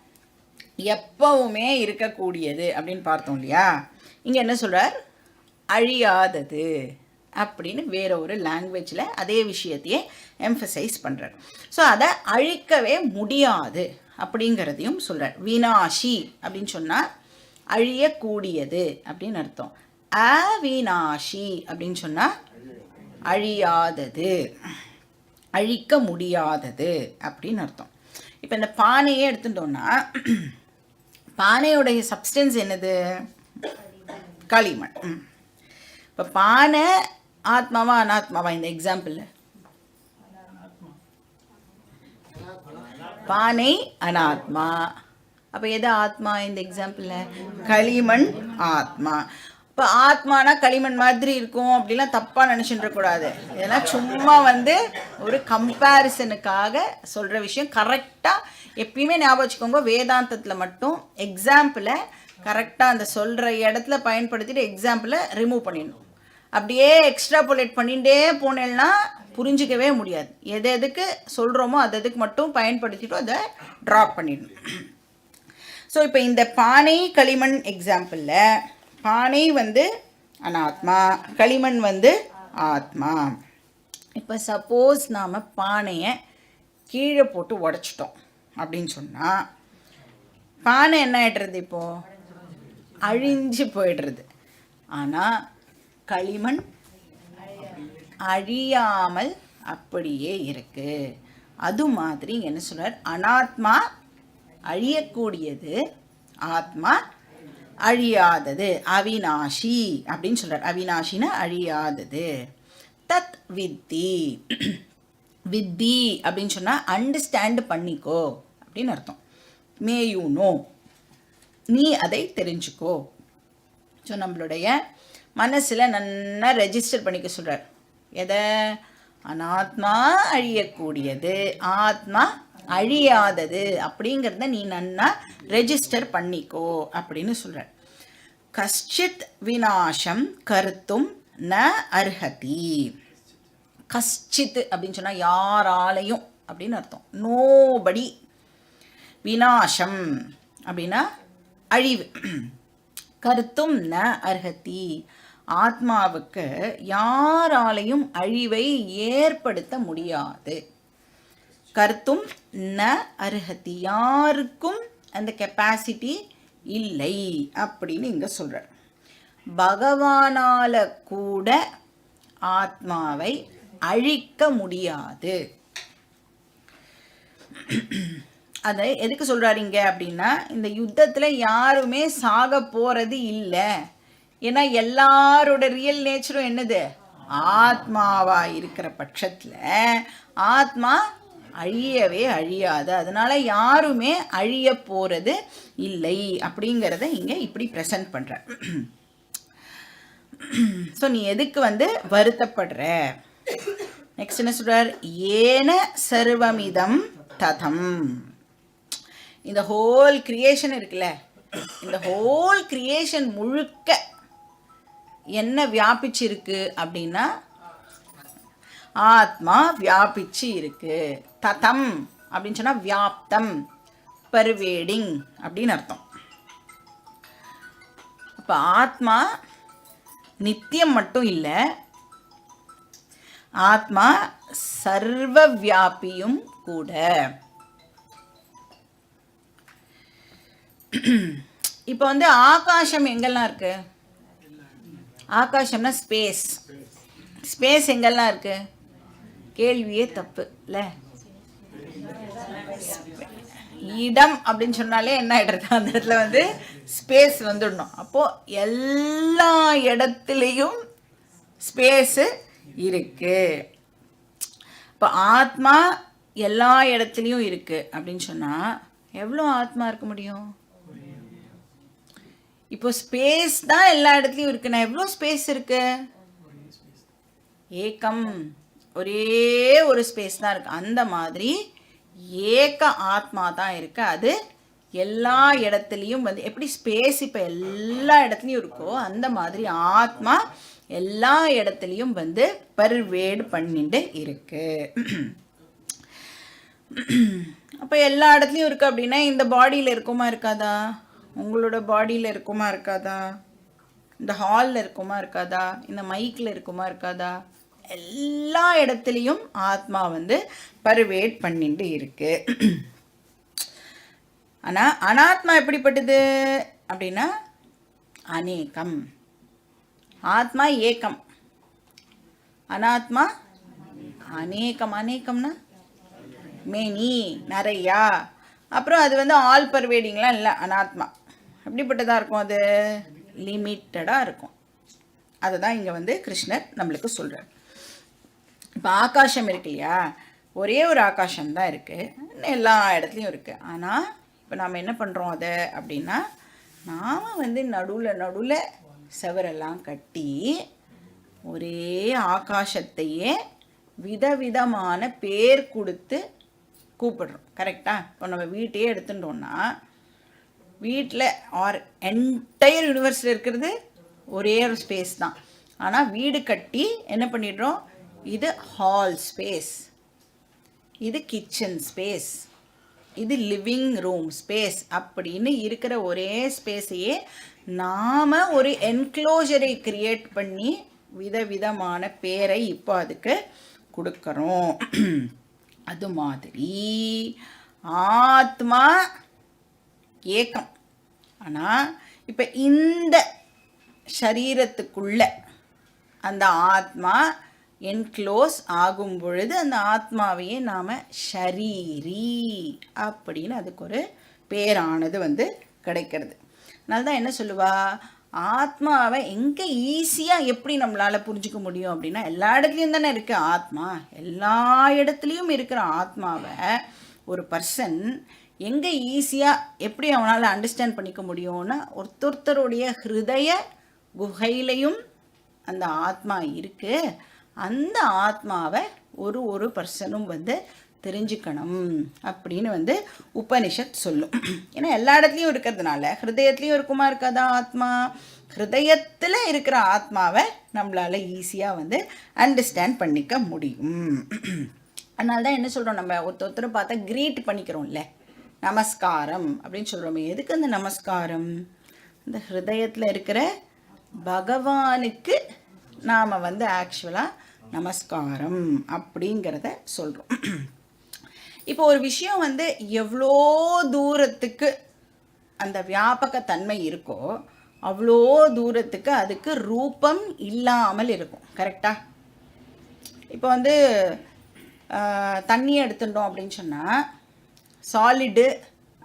எப்பவுமே இருக்கக்கூடியது அப்படின்னு பார்த்தோம் இல்லையா? இங்கே என்ன சொல்கிறார்? அழியாதது அப்படின்னு வேற ஒரு லாங்குவேஜில் அதே விஷயத்தையே எம்ஃபசைஸ் பண்ணுறார். ஸோ அதை அழிக்கவே முடியாது அப்படிங்கிறதையும் சொல்கிறார். வினாஷி அப்படின்னு சொன்னால் அழியக்கூடியது அப்படின்னு அர்த்தம். அவினாஷி அப்படின்னு சொன்னால் அழியாதது, அழிக்க முடியாதது அப்படின்னு அர்த்தம். இப்போ இந்த பானையே எடுத்துட்டோம்னா பானையோடைய சப்ஸ்டன்ஸ் என்னது? களிமண். இப்போ பானை ஆத்மாவா அனாத்மாவா? இந்த எக்ஸாம்பிள் பானை அனாத்மா. அப்போ எது ஆத்மா இந்த எக்ஸாம்பிளில்? களிமண் ஆத்மா. இப்போ ஆத்மானா களிமண் மாதிரி இருக்கும் அப்படிலாம் தப்பாக நினச்சிட்டுருக்கூடாது. இதெல்லாம் சும்மா வந்து ஒரு கம்பேரிசனுக்காக சொல்கிற விஷயம். கரெக்டாக எப்பயுமே ஞாபகம் வச்சுக்கோங்க, வேதாந்தத்தில் மட்டும் எக்ஸாம்பிளை கரெக்டாக அந்த சொல்கிற இடத்துல பயன்படுத்திட்டு எக்ஸாம்பிளை ரிமூவ் பண்ணிடணும். அப்படியே எக்ஸ்ட்ராபுலேட் பண்ணிகிட்டே போனேன்னா புரிஞ்சிக்கவே முடியாது. எது எதுக்கு சொல்கிறோமோ அது எதுக்கு மட்டும் பயன்படுத்திட்டோம் அதை ட்ராப் பண்ணிடணும். ஸோ இப்போ இந்த பானை களிமண் எக்ஸாம்பிளில் பானை வந்து அனாத்மா, களிமண் வந்து ஆத்மா. இப்போ சப்போஸ் நாம் பானையை கீழே போட்டு உடச்சிட்டோம் அப்படின்னு சொன்னால் பானை என்ன ஆகிடுறது? இப்போது அழிஞ்சு போயிடுறது. ஆனால் களிமண் அழியாமல் அப்படியே இருக்கு. அது மாதிரி என்ன சொல்றார்? அனாத்மா அழியக்கூடியது, ஆத்மா அழியாதது, அவினாஷி அப்படின்னு சொல்றார். அவினாஷினா அழியாதது. தத் வித்தி, வித்தி அப்படின்னு சொன்னா அண்டர்ஸ்டாண்ட் பண்ணிக்கோ அப்படின்னு அர்த்தம். மே யூ நோ, நீ அதை தெரிஞ்சுக்கோ. ஸோ நம்மளுடைய மனசில் நல்லா ரெஜிஸ்டர் பண்ணிக்க சொல்கிறார். எதை? அனாத்மா அழியக்கூடியது, ஆத்மா அழியாதது அப்படிங்கிறத நீ நன்னா ரெஜிஸ்டர் பண்ணிக்கோ அப்படின்னு சொல்கிறார். கஷ்சித் விநாசம் கர்த்தும் ந அர்ஹதி. கஷ்சித் அப்படின்னு சொன்னால் யாராலையும் அப்படின்னு அர்த்தம். நோபடி. விநாசம் அப்படின்னா அழிவு. கர்த்தும் ந அர்ஹதி, ஆத்மாவுக்கு யாராலையும் அழிவை ஏற்படுத்த முடியாது. கர்த்தும் ந அர்ஹதி, யாருக்கும் அந்த கெப்பாசிட்டி இல்லை அப்படின்னு இங்க சொல்றார். பகவானால கூட ஆத்மாவை அழிக்க முடியாது. அதை எதுக்கு சொல்கிறாருங்க அப்படின்னா, இந்த யுத்தத்தில் யாருமே சாக போகிறது இல்லை. ஏன்னா எல்லாரோட ரியல் நேச்சரும் என்னது? ஆத்மாவாக இருக்கிற பட்சத்தில் ஆத்மா அழியவே அழியாது. அதனால் யாருமே அழிய போகிறது இல்லை அப்படிங்கிறத இங்கே இப்படி ப்ரெசன்ட் பண்ணுற. ஸோ நீ எதுக்கு வருத்தப்படுற? நெக்ஸ்ட் என்ன சொல்கிறார்? ஏன சர்வமிதம் ததம். இந்த ஹோல் கிரியேஷன் இருக்குல்ல, இந்த ஹோல் கிரியேஷன் முழுக்க என்ன வியாபிச்சிருக்கு அப்படின்னா ஆத்மா வியாபிச்சு இருக்கு. ததம் அப்படின்னு சொன்னால் வியாப்தம், பர்வேடிங் அப்படின்னு அர்த்தம். அப்போ ஆத்மா நித்தியம் மட்டும் இல்லை, ஆத்மா சர்வ வியாபியும் கூட. இப்போ ஆகாசம் எங்கெல்லாம் இருக்கு? ஆகாசம்னா ஸ்பேஸ். ஸ்பேஸ் எங்கெல்லாம் இருக்கு? கேள்வியே தப்பு இல்லை? இடம் அப்படின்னு சொன்னாலே என்ன ஆயிடுறது? அந்த இடத்துல ஸ்பேஸ் வந்துடணும். அப்போது எல்லா இடத்துலையும் ஸ்பேஸு இருக்கு. இப்போ ஆத்மா எல்லா இடத்துலையும் இருக்குது அப்படின்னு சொன்னால் எவ்வளோ ஆத்மா இருக்க முடியும்? இப்போ ஸ்பேஸ் தான் எல்லா இடத்துலையும் இருக்குண்ணா, எவ்வளோ ஸ்பேஸ் இருக்கு? ஏகம், ஒரே ஒரு ஸ்பேஸ் தான் இருக்குது. அந்த மாதிரி ஏக ஆத்மா தான் இருக்குது. அது எல்லா இடத்துலையும் வந்து எப்படி ஸ்பேஸ் இப்போ எல்லா இடத்துலையும் இருக்கோ அந்த மாதிரி ஆத்மா எல்லா இடத்துலையும் வந்து பர்வேட் பண்ணிட்டு இருக்கு. அப்போ எல்லா இடத்துலையும் இருக்குது அப்படின்னா இந்த பாடியில் இருக்குமா இருக்காதா? உங்களோட பாடியில் இருக்குமா இருக்காதா? இந்த ஹாலில் இருக்குமா இருக்காதா? இந்த மைக்கில் இருக்குமா இருக்காதா? எல்லா இடத்துலையும் ஆத்மா வந்து பர்வேட் பண்ணிட்டு இருக்கு. ஆனால் அனாத்மா எப்படிப்பட்டது அப்படின்னா அநேகம். ஆத்மா ஏகம், அனாத்மா அநேகம். அநேகம்னா மெனி, நிறையா. அப்புறம் அது வந்து ஆல் பர்வேடிங்லாம் இல்லை. அனாத்மா எப்படிப்பட்டதாக இருக்கும்? அது லிமிட்டடாக இருக்கும். அதை தான் இங்கே வந்து கிருஷ்ணர் நம்மளுக்கு சொல்கிறார். இப்போ ஆகாசம் இருக்கு இல்லையா, ஒரே ஒரு ஆகாசம் தான் இருக்குது, எல்லா இடத்துலையும் இருக்குது. ஆனால் இப்போ நாம் என்ன பண்ணுறோம் அதை அப்படின்னா, நாம் வந்து நடுவில் செவரெல்லாம் கட்டி ஒரே ஆகாசத்தையே விதவிதமான பேர் கொடுத்து கூப்பிடுறோம். கரெக்டாக? இப்போ நம்ம வீட்டையே எடுத்துட்டோம்னா, வீட்டில் ஆர் என்டையர் யூனிவர்ஸில் இருக்கிறது ஒரே ஒரு ஸ்பேஸ் தான். ஆனால் வீடு கட்டி என்ன பண்ணிடுறோம்? இது ஹால் ஸ்பேஸ், இது கிச்சன் ஸ்பேஸ், இது லிவிங் ரூம் ஸ்பேஸ் அப்படின்னு இருக்கிற ஒரே ஸ்பேஸையே நாம் ஒரு என்க்ளோஜரை கிரியேட் பண்ணி விதவிதமான பேரை இப்போ அதுக்கு கொடுக்குறோம். அது மாதிரி ஆத்மா ஏகம். ஆனால் இப்போ இந்த சரீரத்துக்குள்ள அந்த ஆத்மா என்க்ளோஸ் ஆகும் பொழுது அந்த ஆத்மாவையே நாம் ஷரீரி அப்படின்னு அதுக்கு ஒரு பேரானது வந்து கிடைக்கிறது. அதனால தான் என்ன சொல்லுவா, ஆத்மாவை எங்கே ஈஸியாக எப்படி நம்மளால் புரிஞ்சுக்க முடியும் அப்படின்னா, எல்லா இடத்துலையும் தானே இருக்குது ஆத்மா. எல்லா இடத்துலையும் இருக்கிற ஆத்மாவை ஒரு பர்சன் எங்கே ஈஸியாக எப்படி அவனால் அண்டர்ஸ்டாண்ட் பண்ணிக்க முடியும்னா, ஒருத்தருடைய ஹிருதய குகையிலையும் அந்த ஆத்மா இருக்குது. அந்த ஆத்மாவை ஒரு பர்சனும் வந்து தெரிஞ்சுக்கணும் அப்படின்னு வந்து உபனிஷத் சொல்லும். ஏன்னா எல்லா இடத்துலையும் இருக்கிறதுனால ஹிருதயத்துலேயும் இருக்குமா இருக்காதா ஆத்மா? ஹிருதயத்தில் இருக்கிற ஆத்மாவை நம்மளால் ஈஸியாக வந்து அண்டர்ஸ்டாண்ட் பண்ணிக்க முடியும். அதனால தான் என்ன சொல்கிறோம், நம்ம ஒருத்தரை பார்த்தா க்ரீட் பண்ணிக்கிறோம்ல, நமஸ்காரம் அப்படின்னு சொல்கிறோமே. எதுக்கு அந்த நமஸ்காரம்? இந்த ஹிருதயத்தில் இருக்கிற பகவானுக்கு நாம் வந்து ஆக்சுவலாக நமஸ்காரம் அப்படிங்கிறத சொல்கிறோம். இப்போ ஒரு விஷயம் வந்து எவ்வளோ தூரத்துக்கு அந்த வியாபகத்தன்மை இருக்கோ அவ்வளோ தூரத்துக்கு அதுக்கு ரூபம் இல்லாமல் இருக்கும். கரெக்டாக? இப்போ வந்து தண்ணியை எடுத்துட்டோம் அப்படின்னு சொன்னால் சாலிடு,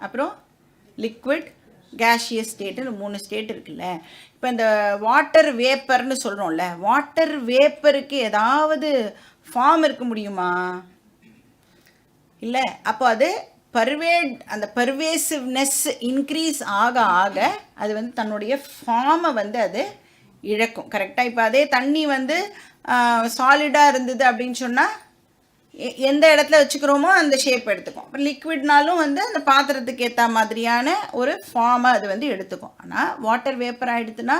அப்புறம் லிக்விட், கேஷியஸ் ஸ்டேட்டுன்னு 3 ஸ்டேட் இருக்குல்ல. இப்போ இந்த வாட்டர் வேப்பர்னு சொல்கிறோம்ல, வாட்டர் வேப்பருக்கு ஏதாவது ஃபார்ம் இருக்க முடியுமா? இல்லை. அப்போ அது அந்த பர்வேசிவ்னஸ் இன்க்ரீஸ் ஆக ஆக அது வந்து தன்னுடைய ஃபார்மை வந்து அது இழக்கும். கரெக்டாக? இப்போ அதே தண்ணி வந்து சாலிடாக இருந்தது அப்படின்னு சொன்னால் எந்த இடத்துல வச்சுக்கிறோமோ அந்த ஷேப் எடுத்துக்கும். இப்போ லிக்விட்னாலும் வந்து அந்த பாத்திரத்துக்கு ஏற்ற மாதிரியான ஒரு ஃபார்மை அது வந்து எடுத்துக்கும். ஆனால் வாட்டர் வேப்பர் ஆகிடுதுன்னா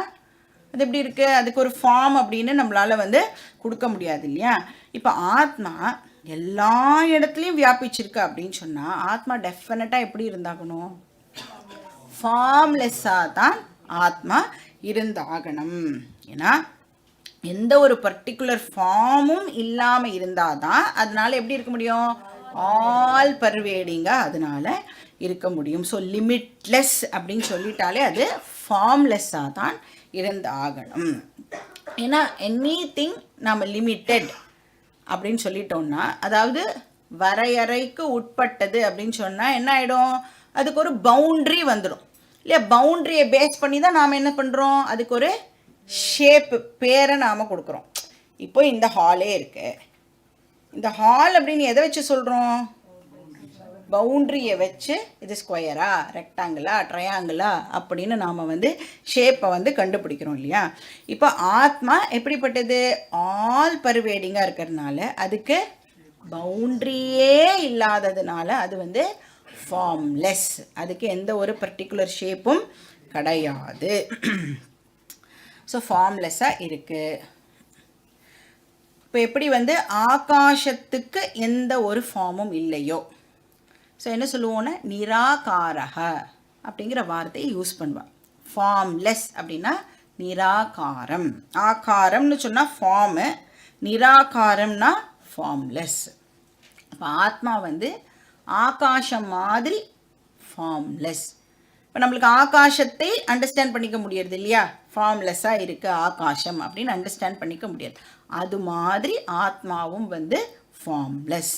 அது எப்படி இருக்குது? அதுக்கு ஒரு ஃபார்ம் அப்படின்னு நம்மளால் வந்து கொடுக்க முடியாது இல்லையா? இப்போ ஆத்மா எல்லா இடத்துலையும் வியாபிச்சிருக்கு அப்படின்னு சொன்னால் ஆத்மா டெஃபினட்டாக எப்படி இருந்தாகணும்? ஃபார்ம்லெஸ்ஸாக தான் ஆத்மா இருந்தாகணும். ஏன்னா எந்த ஒரு பர்டிகுலர் ஃபார்மும் இல்லாமல் இருந்தால் தான் அதனால் எப்படி இருக்க முடியும்? ஆல் பர்வேடிங்காக அதனால் இருக்க முடியும். ஸோ லிமிட்லெஸ் அப்படின்னு சொல்லிட்டாலே அது ஃபார்ம்லெஸ்ஸாக தான் இருந்தாகணும். ஏன்னா எனிதிங் நம்ம லிமிட்டெட் அப்படின்னு சொல்லிட்டோம்னா, அதாவது வரையறைக்கு உட்பட்டது அப்படின்னு சொன்னால் என்ன ஆகிடும்? அதுக்கு ஒரு பவுண்ட்ரி வந்துடும் இல்லையா? பவுண்ட்ரியை பேஸ் பண்ணி தான் நாம் என்ன பண்ணுறோம்? அதுக்கு ஒரு ஷேப்பு, பேரை நாம் கொடுக்குறோம். இப்போ இந்த ஹாலே இருக்குது. இந்த ஹால் அப்படின்னு எதை வச்சு சொல்கிறோம்? பவுண்ட்ரியை வச்சு இது ஸ்கொயரா, ரெக்டாங்கிளா, ட்ரையாங்கிளா அப்படின்னு நாம் வந்து ஷேப்பை வந்து கண்டுபிடிக்கிறோம் இல்லையா. இப்போ ஆத்மா எப்படிப்பட்டது? ஆல் பர்வேடிங்காக இருக்கிறதுனால, அதுக்கு பவுண்ட்ரியே இல்லாததுனால அது வந்து ஃபார்ம்லெஸ். அதுக்கு எந்த ஒரு பர்டிகுலர் ஷேப்பும் கிடையாது. ஸோ ஃபார்ம்லெஸ்ஸாக இருக்குது. இப்போ எப்படி வந்து ஆகாசத்துக்கு எந்த ஒரு ஃபார்மும் இல்லையோ, ஸோ என்ன சொல்லுவோன்னா நிராகாரக அப்படிங்கிற வார்த்தையை யூஸ் பண்ணுவாள். ஃபார்ம்லெஸ் அப்படின்னா நிராகாரம். ஆகாரம்னு சொன்னால் ஃபார்மு, நிராகாரம்னா ஃபார்ம்லெஸ். இப்போ ஆத்மா வந்து ஆகாசம் மாதிரி ஃபார்ம்லெஸ். இப்போ நம்மளுக்கு ஆகாசத்தை அண்டர்ஸ்டாண்ட் பண்ணிக்க முடியறது இல்லையா, ஃபார்ம்லெஸ்ஸாக இருக்குது ஆகாசம் அப்படின்னு அண்டர்ஸ்டாண்ட் பண்ணிக்க முடியாது. அது மாதிரி ஆத்மாவும் வந்து ஃபார்ம்லெஸ்.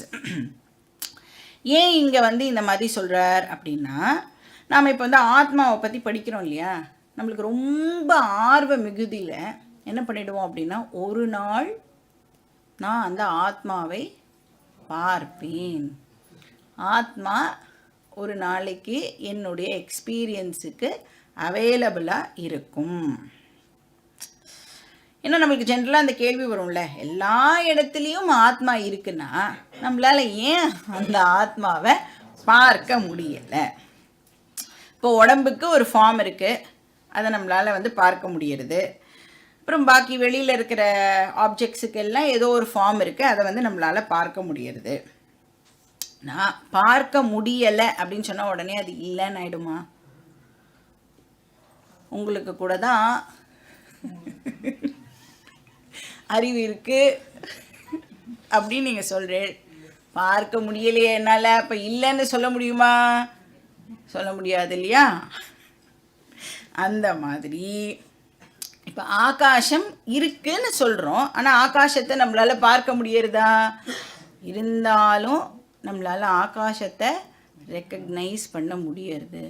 ஏன் இங்கே வந்து இந்த மாதிரி சொல்கிறார் அப்படின்னா, நாம் இப்போ வந்து ஆத்மாவை பற்றி படிக்கிறோம் இல்லையா, நம்மளுக்கு ரொம்ப ஆர்வ மிகுதியில் என்ன பண்ணிவிடுவோம் அப்படின்னா, ஒரு நாள் நான் அந்த ஆத்மாவை பார்ப்பேன், ஆத்மா ஒரு நாளைக்கு என்னுடைய எக்ஸ்பீரியன்ஸுக்கு அவைலபிளாக இருக்கும். ஏன்னா நம்மளுக்கு ஜென்ரலாக அந்த கேள்வி வரும்ல, எல்லா இடத்துலையும் ஆத்மா இருக்குன்னா நம்மளால் ஏன் அந்த ஆத்மாவை பார்க்க முடியலை? இப்போ உடம்புக்கு ஒரு ஃபார்ம் இருக்குது, அதை நம்மளால் வந்து பார்க்க முடியறது. அப்புறம் பாக்கி வெளியில் இருக்கிற ஆப்ஜெக்ட்ஸுக்கெல்லாம் ஏதோ ஒரு ஃபார்ம் இருக்குது, அதை வந்து நம்மளால் பார்க்க முடியறது. நான் பார்க்க முடியலை அப்படின்னு சொன்னால் உடனே அது இல்லைன்னு ஆயிடுமா? உங்களுக்கு கூட தான் அறிவு இருக்குது அப்படின்னு நீங்கள் சொல்கிறேன், பார்க்க முடியலையே என்னால், அப்போ இல்லைன்னு சொல்ல முடியுமா? சொல்ல முடியாது இல்லையா. அந்த மாதிரி இப்போ ஆகாசம் இருக்குன்னு சொல்கிறோம், ஆனால் ஆகாசத்தை நம்மளால் பார்க்க முடியறதா? இருந்தாலும் நம்மளால் ஆகாசத்தை ரெக்கக்னைஸ் பண்ண முடியறது.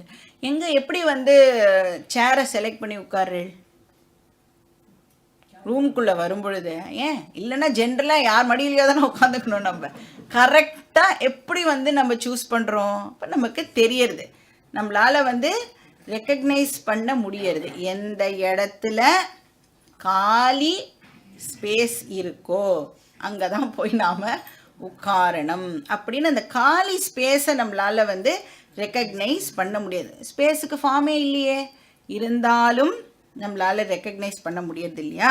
எங்கே எப்படி வந்து சேரை செலக்ட் பண்ணி உட்கார்றேள்? ரூம்குள்ளே வரும்பொழுது ஏன் இல்லைன்னா ஜென்ரலாக யார் மடியிலையோ தானே உட்காந்துக்கணும். நம்ம கரெக்டாக எப்படி வந்து நம்ம சூஸ் பண்ணுறோம்? இப்போ நமக்கு தெரியறது, நம்மளால் வந்து ரெக்கக்னைஸ் பண்ண முடியறது. எந்த இடத்துல காலி ஸ்பேஸ் இருக்கோ அங்கே தான் போய் நாம் உட்காரணும் அப்படின்னு அந்த காலி ஸ்பேஸை நம்மளால் வந்து ரெக்கக்னைஸ் பண்ண முடியாது. ஸ்பேஸுக்கு ஃபார்மே இல்லையே, இருந்தாலும் நம்மளால் ரெக்கக்னைஸ் பண்ண முடியறது இல்லையா.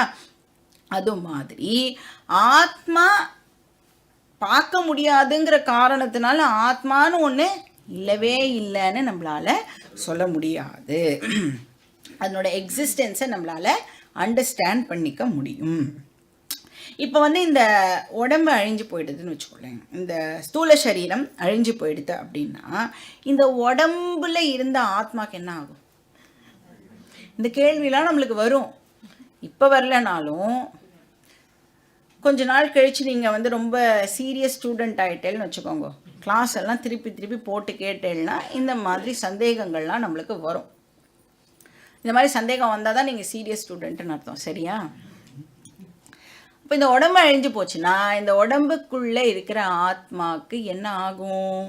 அது மாதிரி ஆத்மா பார்க்க முடியாதுங்கிற காரணத்தினால ஆத்மானு ஒன்று இல்லவே இல்லைன்னு நம்மளால் சொல்ல முடியாது. அதனோட எக்ஸிஸ்டன்ஸை நம்மளால் அண்டர்ஸ்டாண்ட் பண்ணிக்க முடியும். இப்போ வந்து இந்த உடம்பு அழிஞ்சு போயிடுதுன்னு வச்சுக்கோங்களேன், இந்த ஸ்தூல சரீரம் அழிஞ்சு போயிடுது அப்படின்னா இந்த உடம்புல இருந்த ஆத்மாக்கு என்ன ஆகும்? இந்த கேள்வியெலாம் நம்மளுக்கு வரும். இப்போ வரலனாலும் கொஞ்ச நாள் கழித்து நீங்கள் வந்து ரொம்ப சீரியஸ் ஸ்டூடெண்ட் ஆகிட்டேன்னு வச்சுக்கோங்க, கிளாஸ் எல்லாம் திருப்பி திருப்பி போட்டு கேட்டேன்னா இந்த மாதிரி சந்தேகங்கள்லாம் நம்மளுக்கு வரும். இந்த மாதிரி சந்தேகம் வந்தால் தான் நீங்கள் சீரியஸ் ஸ்டூடெண்ட்டுன்னு அர்த்தம், சரியா? இப்போ இந்த உடம்பு அழிஞ்சு போச்சுன்னா இந்த உடம்புக்குள்ளே இருக்கிற ஆத்மாவுக்கு என்ன ஆகும்?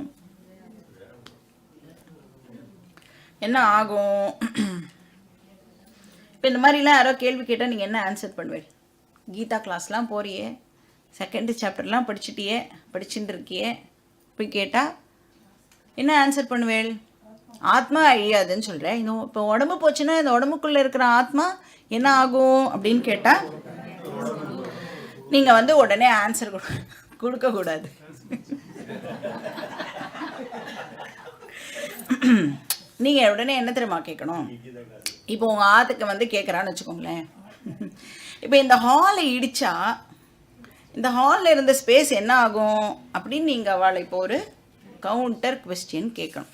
என்ன ஆகும்? இப்போ இந்த மாதிரிலாம் யாரோ கேள்வி கேட்டால் நீங்கள் என்ன ஆன்சர் பண்ணுவேன்? கீதா கிளாஸ்லாம் போறியே, 2nd சாப்டர்லாம் படிச்சுட்டு இருக்கியே, போய் கேட்டால் என்ன ஆன்சர் பண்ணுவேள்? ஆத்மா அழியாதுன்னு சொல்கிறேன். இந்த இப்போ உடம்பு போச்சுன்னா இந்த உடம்புக்குள்ளே இருக்கிற ஆத்மா என்ன ஆகும் அப்படின்னு கேட்டால் நீங்கள் வந்து உடனே ஆன்சர் கொடுக்கக்கூடாது. நீங்கள் உடனே என்ன தெரியுமா கேட்கணும்? இப்போ உங்கள் ஆத்துக்கு வந்து கேட்குறான்னு வச்சுக்கோங்களேன், இப்போ இந்த ஹாலை இடித்தா இந்த ஹாலில் இருந்த ஸ்பேஸ் என்ன ஆகும் அப்படின்னு நீங்கள் அவளை இப்போ ஒரு கவுண்டர் கொஸ்டின் கேட்கணும்.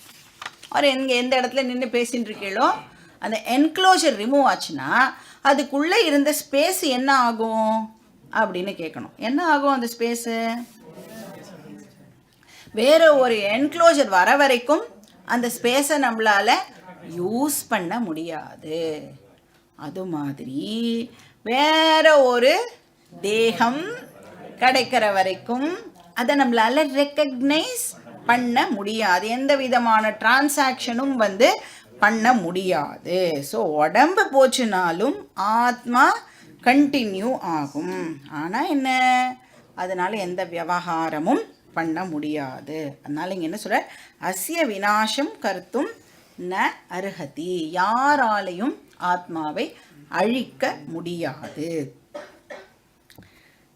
அவர் எந்த இடத்துல நின்று பேசின்னு இருக்கீங்களோ அந்த என்க்ளோஷர் ரிமூவ் ஆச்சுன்னா அதுக்குள்ளே இருந்த ஸ்பேஸ் என்ன ஆகும் அப்படின்னு கேட்கணும். என்ன ஆகும் அந்த ஸ்பேஸு? வேறு ஒரு என்க்ளோஷர் வர வரைக்கும் அந்த ஸ்பேஸை நம்மளால் யூஸ் பண்ண முடியாது. அது மாதிரி வேற ஒரு தேகம் கிடைக்கிற வரைக்கும் அதை நம்மளால் ரெக்கக்னைஸ் பண்ண முடியாது, எந்த விதமான டிரான்சாக்ஷனும் வந்து பண்ண முடியாது. ஸோ உடம்பு போச்சுனாலும் ஆத்மா கண்டினியூ ஆகும். ஆனால் என்ன, அதனால் எந்த விவகாரமும் பண்ண முடியாது. அதனால் இங்கே என்ன சொல்ற, அஸ்ய விநாசம் கர்த்தும் ந அர்ஹதி, யாராலையும் ஆத்மாவை அழிக்க முடியாது.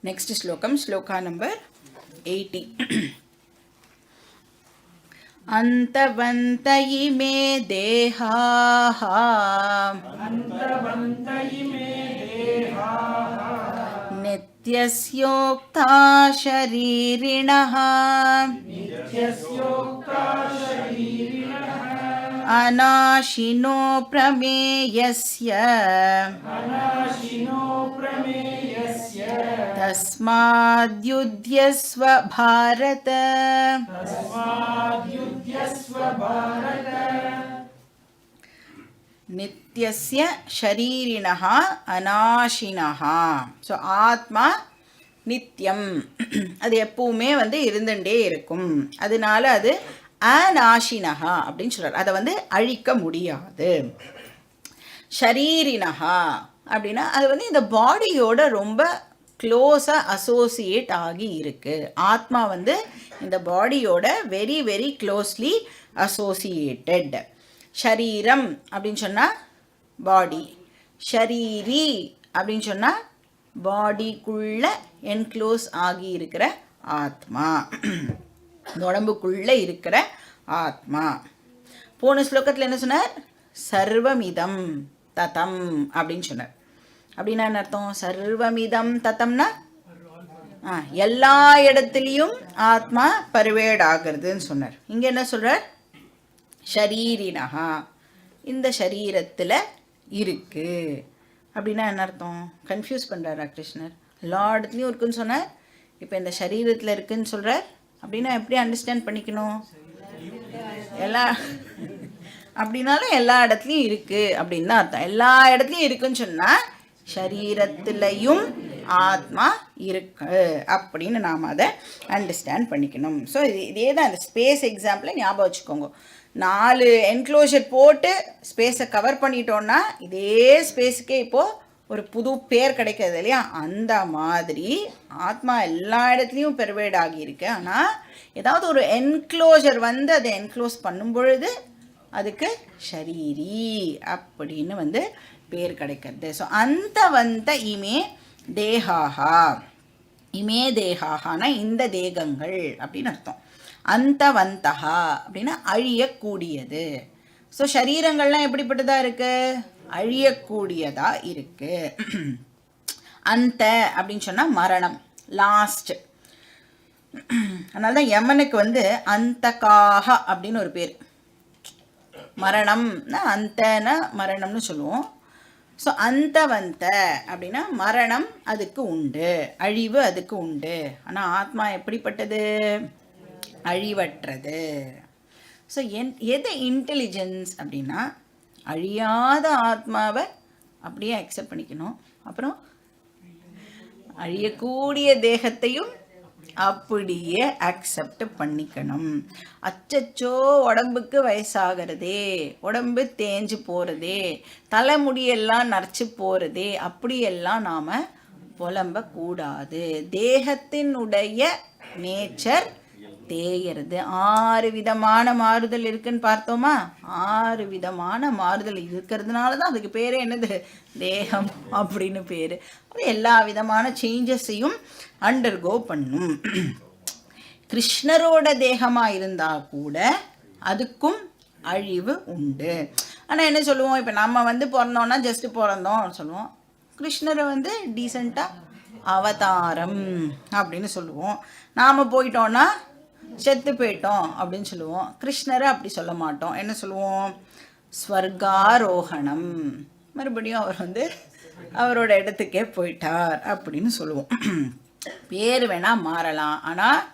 நெக்ஸ்ட் ஸ்லோகம், ஸ்லோகா நம்பர் 80. அந்தவந்த இமே தேஹாஹ अन्तवन्त इमे देहाः நித்யஸ்யோக்தா ஷரீரிணः नित्यस्योक्ता शरीरिणः அநாஷினோ பிரமேயஸ்ய अनाशिनो प्रमेयस्य தஸ்மாத்யுத்யஸ்வ பாரத. तस्माद्युध्यस्व भारत நித்யஸ்ய ஷரீரிணः அநாஷினः. ஸோ ஆத்மா நித்தியம், அது எப்பவுமே வந்து இருந்துட்டே இருக்கும். அதனால அது அநாஷினஹா அப்படின்னு சொல்கிறார், அதை வந்து அழிக்க முடியாது. ஷரீரினஹா அப்படின்னா அது வந்து இந்த பாடியோட ரொம்ப க்ளோஸாக அசோசியேட் ஆகி இருக்கு. ஆத்மா வந்து இந்த பாடியோட வெரி வெரி க்ளோஸ்லி அசோசியேட்டட். ஷரீரம் அப்படின்னு சொன்னால் பாடி, ஷரீரி அப்படின்னு சொன்னால் பாடிக்குள்ள என்க்ளோஸ் ஆகி இருக்கிற ஆத்மா, இந்த உடம்புக்குள்ளே இருக்கிற ஆத்மா. போன ஸ்லோகத்தில் என்ன சொன்னார், சர்வமிதம் ததம் அப்படின்னு சொன்னார். அப்படின்னா என்ன அர்த்தம், சர்வமிதம் ததம்னா எல்லா இடத்துலையும் ஆத்மா பர்வேட் ஆகிறதுன்னு சொன்னார். இங்கே என்ன சொல்கிறார், ஷரீரினஹா, இந்த ஷரீரத்தில் இருக்கு அப்படின்னா என்ன அர்த்தம், கன்ஃபியூஸ் பண்ணுறாரா கிருஷ்ணர். எல்லா இடத்துலையும் இருக்குன்னு சொன்னார், இப்போ இந்த சரீரத்தில் இருக்குன்னு சொல்கிறார். அப்படின்னா எப்படி அண்டர்ஸ்டாண்ட் பண்ணிக்கணும், எல்லா அப்படின்னாலும் எல்லா இடத்துலையும் இருக்குது அப்படின்னு தான் அர்த்தம். எல்லா இடத்துலையும் இருக்குன்னு சொன்னால் ஷரீரத்திலையும் ஆத்மா இருக்கு அப்படின்னு நாம் அதை அண்டர்ஸ்டாண்ட் பண்ணிக்கணும். ஸோ இதே தான் இந்த ஸ்பேஸ் எக்ஸாம்பிளை ஞாபகம் வச்சுக்கோங்க. 4 என்க்ளோஷர் போட்டு ஸ்பேஸை கவர் பண்ணிட்டோன்னா இதே ஸ்பேஸுக்கே இப்போது ஒரு புது பேர் கிடைக்கிறது இல்லையா, அந்த மாதிரி ஆத்மா எல்லா இடத்துலையும் பெர்வேட் ஆகியிருக்கு. ஆனால் ஏதாவது ஒரு என்க்ளோஷர் வந்து அதை என்க்ளோஸ் பண்ணும் பொழுது அதுக்கு ஷரீரி அப்படின்னு வந்து பேர் கிடைக்கிறது. ஸோ அந்த வந்த இமே தேகாஹா, இமே தேகாஹானா இந்த தேகங்கள் அப்படின்னு அர்த்தம். அந்த வந்தஹா அப்படின்னா அழியக்கூடியது. ஸோ சரீரங்கள்லாம் எப்படிப்பட்டதாக இருக்குது, அழியக்கூடியதாக இருக்குது. அந்த அப்படின்னு சொன்னால் மரணம், லாஸ்ட். அதனால தான் யமனுக்கு வந்து அந்தகாக அப்படின்னு ஒரு பேர். மரணம்னா அந்தன மரணம்னு சொல்லுவோம். ஸோ அந்தவந்த அப்படின்னா மரணம் அதுக்கு உண்டு, அழிவு அதுக்கு உண்டு. ஆனால் ஆத்மா எப்படிப்பட்டது, அழிவற்றது. ஸோ எது இன்டெலிஜென்ஸ் அப்படின்னா அழியாத ஆத்மாவை அப்படியே அக்செப்ட் பண்ணிக்கணும். அப்புறம் அழியக்கூடிய தேகத்தையும் அப்படியே அக்செப்ட் பண்ணிக்கணும். அச்சச்சோ உடம்புக்கு வயசாகிறதே, உடம்பு தேஞ்சு போகிறதே, தலைமுடியெல்லாம் நரைச்சி போகிறதே, அப்படியெல்லாம் நாம் புலம்பக்கூடாது. தேகத்தினுடைய நேச்சர் தேயறது. 6 விதமான மாறுதல் இருக்குன்னு பார்த்தோமா, 6 விதமான மாறுதல் இருக்கிறதுனால தான் அதுக்கு பேர் என்னது, தேகம் அப்படின்னு பேர். அது எல்லா விதமான சேஞ்சஸையும் அண்டர்கோ பண்ணும். கிருஷ்ணரோட தேகமாக இருந்தால் கூட அதுக்கும் அழிவு உண்டு. ஆனால் என்ன சொல்லுவோம், இப்போ நம்ம வந்து பிறந்தோன்னா ஜஸ்ட்டு பிறந்தோம் சொல்லுவோம். கிருஷ்ணரை வந்து டீசெண்டாக அவதாரம் அப்படின்னு சொல்லுவோம். நாம் போயிட்டோன்னா செத்து போயிட்டோம் அப்படின்னு சொல்லுவோம். கிருஷ்ணரை அப்படி சொல்ல மாட்டோம். என்ன சொல்லுவோம், ஸ்வர்காரோகணம், மறுபடியும் அவர் வந்து அவரோட இடத்துக்கே போயிட்டார் அப்படின்னு சொல்லுவோம். பேர் வேணால் மாறலாம், ஆனால்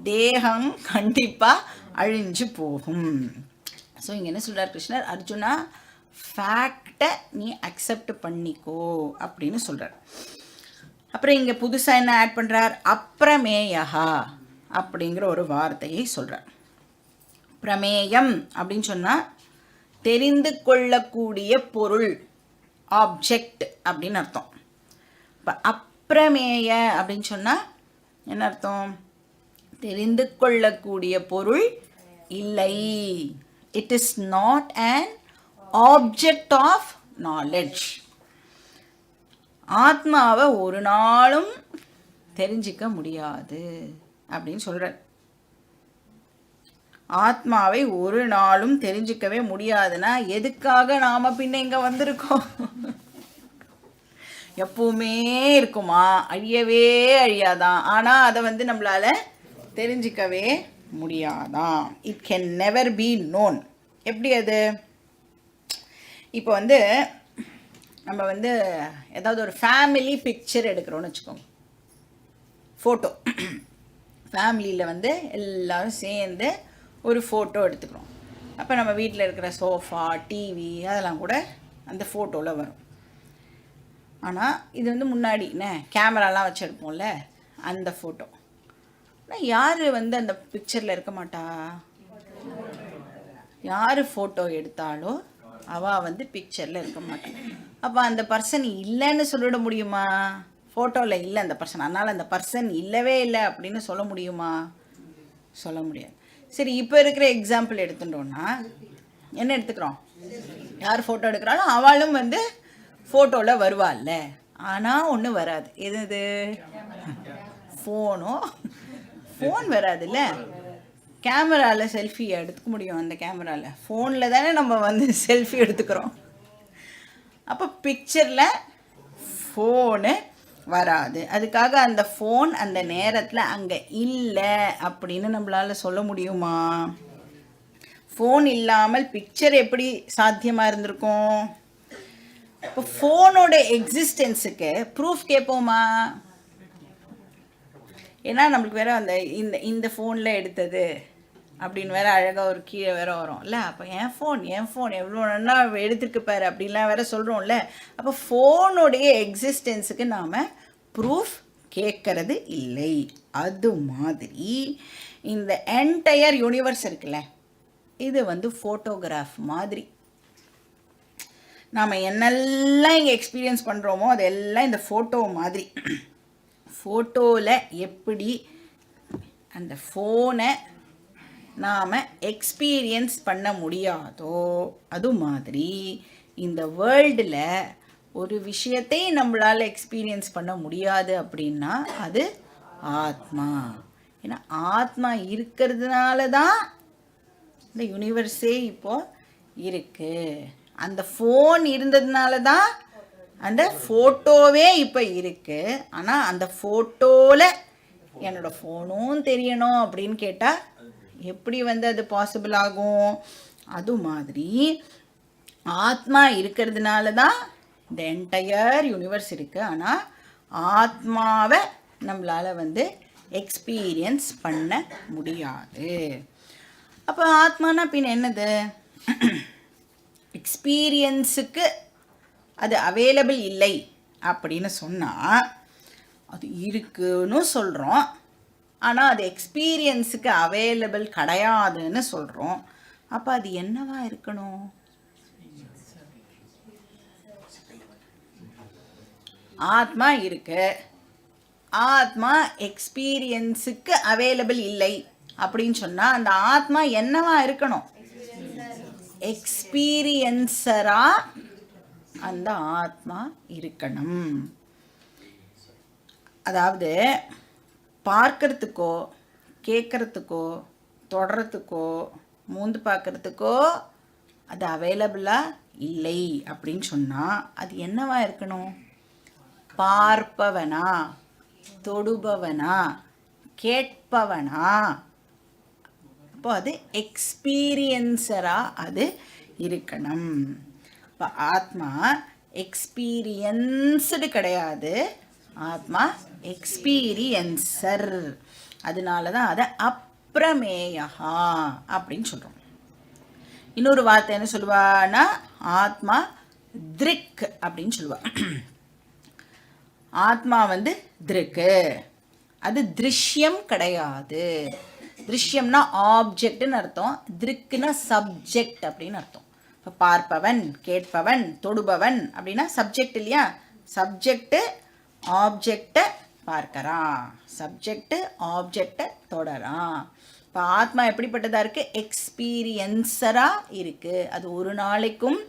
தேகம் கண்டிப்பாக அழிஞ்சு போகும். ஸோ இங்கே என்ன சொல்கிறார் கிருஷ்ணர், அர்ஜுனா ஃபேக்டை நீ அக்செப்ட் பண்ணிக்கோ அப்படின்னு சொல்கிறார். அப்புறம் இங்கே புதுசாக என்ன ஆட் பண்ணுறார், அப்ரமேயா அப்படிங்கிற ஒரு வார்த்தையை சொல்கிறார். பிரமேயம் அப்படின்னு சொன்னால் தெரிந்து கொள்ளக்கூடிய பொருள், ஆப்ஜெக்ட் அப்படின்னு அர்த்தம். இப்போ அப்பிரமேய அப்படின்னு சொன்னால் என்ன அர்த்தம்? தெரிந்து கொள்ளக்கூடிய பொருள் இல்லை. It is not an object of knowledge. ஆத்மாவை ஒரு நாளும் தெரிஞ்சிக்க முடியாது அப்படின்னு சொல்கிறார். ஆத்மாவை ஒரு நாளும் தெரிஞ்சிக்கவே முடியாதுன்னா எதுக்காக நாம் பின்ன இங்கே வந்திருக்கோம்? எப்பவுமே இருக்குமா? அழியவே அழியாதான். ஆனால் அதை நம்மளால் தெரிஞ்சிக்கவே முடியாதான். It can never be known. எப்படி அது? இப்போ நம்ம ஏதாவது ஒரு ஃபேமிலி பிக்சர் எடுக்கிறோன்னு வச்சுக்கோங்க, ஃபோட்டோ. ஃபேமிலியில் எல்லோரும் சேர்ந்து ஒரு ஃபோட்டோ எடுத்துக்கிறோம். அப்போ நம்ம வீட்டில் இருக்கிற சோஃபா, டிவி அதெல்லாம் கூட அந்த ஃபோட்டோவில் வரும். ஆனால் இது முன்னாடி கேமராலாம் வச்சு எடுப்போம்ல, அந்த ஃபோட்டோ. ஆனால் யார் அந்த பிக்சரில் இருக்க மாட்டா? யார் ஃபோட்டோ எடுத்தாலோ அவள் பிக்சரில் இருக்க மாட்டாள். அப்போ அந்த பர்சன் இல்லைன்னு சொல்லிட முடியுமா? ஃபோட்டோவில் இல்லை அந்த பர்சன், அதனால் அந்த பர்சன் இல்லவே இல்லை அப்படின்னு சொல்ல முடியுமா? சொல்ல முடியாது. சரி, இப்போ இருக்கிற எக்ஸாம்பிள் எடுத்துட்டோன்னா என்ன எடுத்துக்கிறோம்? யார் ஃபோட்டோ எடுக்கிறாலும் அவளும் ஃபோட்டோவில் வருவாள்ல. ஆனால் ஒன்று வராது. எது? ஃபோன் வராதுல்ல. கேமராவில் செல்ஃபி எடுத்துக்க முடியும். அந்த கேமராவில், ஃபோனில் தானே நம்ம செல்ஃபி எடுத்துக்கிறோம். அப்போ பிக்சரில் ஃபோனு வராது. அதுக்காக அந்த ஃபோன் அந்த நேரத்தில் அங்கே இல்லை அப்படின்னு நம்மளால் சொல்ல முடியுமா? ஃபோன் இல்லாமல் பிக்சர் எப்படி சாத்தியமாக இருந்திருக்கும்? இப்போ ஃபோனோட எக்ஸிஸ்டன்ஸுக்கு ப்ரூஃப் கேட்போமா? ஏன்னா நம்மளுக்கு வேறு இந்த ஃபோனில் எடுத்தது அப்படின்னு வேறு அழகாக ஒரு கீழே வேறு வரோம்ல. அப்போ என் ஃபோன் எவ்வளோ நல்லா எடுத்துருக்கு பாரு அப்படின்லாம் வேறு சொல்கிறோம்ல. அப்போ ஃபோனுடைய எக்ஸிஸ்டன்ஸுக்கு நாம் ப்ரூஃப் கேட்கறது இல்லை. அது மாதிரி இந்த என்டையர் யூனிவர்ஸ் இருக்குல்ல, இது ஃபோட்டோகிராஃப் மாதிரி. நாம் என்னெல்லாம் இங்கே எக்ஸ்பீரியன்ஸ் பண்ணுறோமோ அதெல்லாம் இந்த ஃபோட்டோ மாதிரி. ஃபோட்டோவில் எப்படி அந்த ஃபோனை நாம் எக்ஸ்பீரியன்ஸ் பண்ண முடியாதோ அது மாதிரி இந்த வேர்ல்டில் ஒரு விஷயத்தை நம்மளால் எக்ஸ்பீரியன்ஸ் பண்ண முடியாது அப்படின்னா அது ஆத்மா. ஏன்னா ஆத்மா இருக்கிறதுனால தான் இந்த யூனிவர்ஸே இப்போது இருக்குது. அந்த ஃபோன் இருந்ததுனால தான் அந்த ஃபோட்டோவே இப்போ இருக்குது. ஆனால் அந்த ஃபோட்டோவில் என்னோடய ஃபோனும் தெரியணும் அப்படின்னு கேட்டால் எப்படி அது பாசிபிள் ஆகும்? அது மாதிரி ஆத்மா இருக்கிறதுனால தான் இந்த என்டையர் யூனிவர்ஸ் இருக்குது. ஆனால் ஆத்மாவை நம்மளால் எக்ஸ்பீரியன்ஸ் பண்ண முடியாது. அப்போ ஆத்மானா பின் என்னது? எக்ஸ்பீரியன்ஸுக்கு அது அவைலபிள் இல்லை அப்படின்னு சொன்னால் அது இருக்குன்னு சொல்கிறோம். ஆனால் அது எக்ஸ்பீரியன்ஸுக்கு அவைலபிள் கிடையாதுன்னு சொல்கிறோம். அப்போ அது என்னவா இருக்கணும்? ஆத்மா இருக்கு, ஆத்மா எக்ஸ்பீரியன்ஸுக்கு அவைலபிள் இல்லை அப்படின்னு சொன்னால் அந்த ஆத்மா என்னவா இருக்கணும்? எக்ஸ்பீரியன்ஸராக அந்த ஆத்மா இருக்கணும். அதாவது பார்க்கறதுக்கோ கேட்குறதுக்கோ தொடறதுக்கோ மூந்து பார்க்குறதுக்கோ அது அவைலபிளாக இல்லை அப்படின்னு சொன்னால் அது என்னவா இருக்கணும்? பார்ப்பவனா, தொடுபவனா, கேட்பவனா? அப்போ அது எக்ஸ்பீரியன்ஸராக அது இருக்கணும். இப்போ ஆத்மா எக்ஸ்பீரியன்ஸ்டு கிடையாது, ஆத்மா எக்ஸ்பீரியன்சர். அதனால தான் அதை அப்பிரமேயா அப்படின்னு சொல்கிறோம். இன்னொரு வார்த்தை என்ன சொல்லுவான்னா ஆத்மா திருக் அப்படின்னு சொல்லுவா. ஆத்மா திருக்கு, அது திருஷ்யம் கிடையாது. திருஷ்யம்னா ஆப்ஜெக்ட்னு அர்த்தம், திருக்குன்னா சப்ஜெக்ட் அப்படின்னு அர்த்தம். இப்போ பார்ப்பவன், கேட்பவன், தொடுபவன் அப்படின்னா சப்ஜெக்ட் இல்லையா? சப்ஜெக்டு ஆப்ஜெக்டை பார்க்கறான், சப்ஜெக்டு ஆப்ஜெக்டை தொடரான். இப்போ ஆத்மா எப்படிப்பட்டதாக இருக்குது? எக்ஸ்பீரியன்ஸராக இருக்குது. அது ஒரு நாளைக்கும்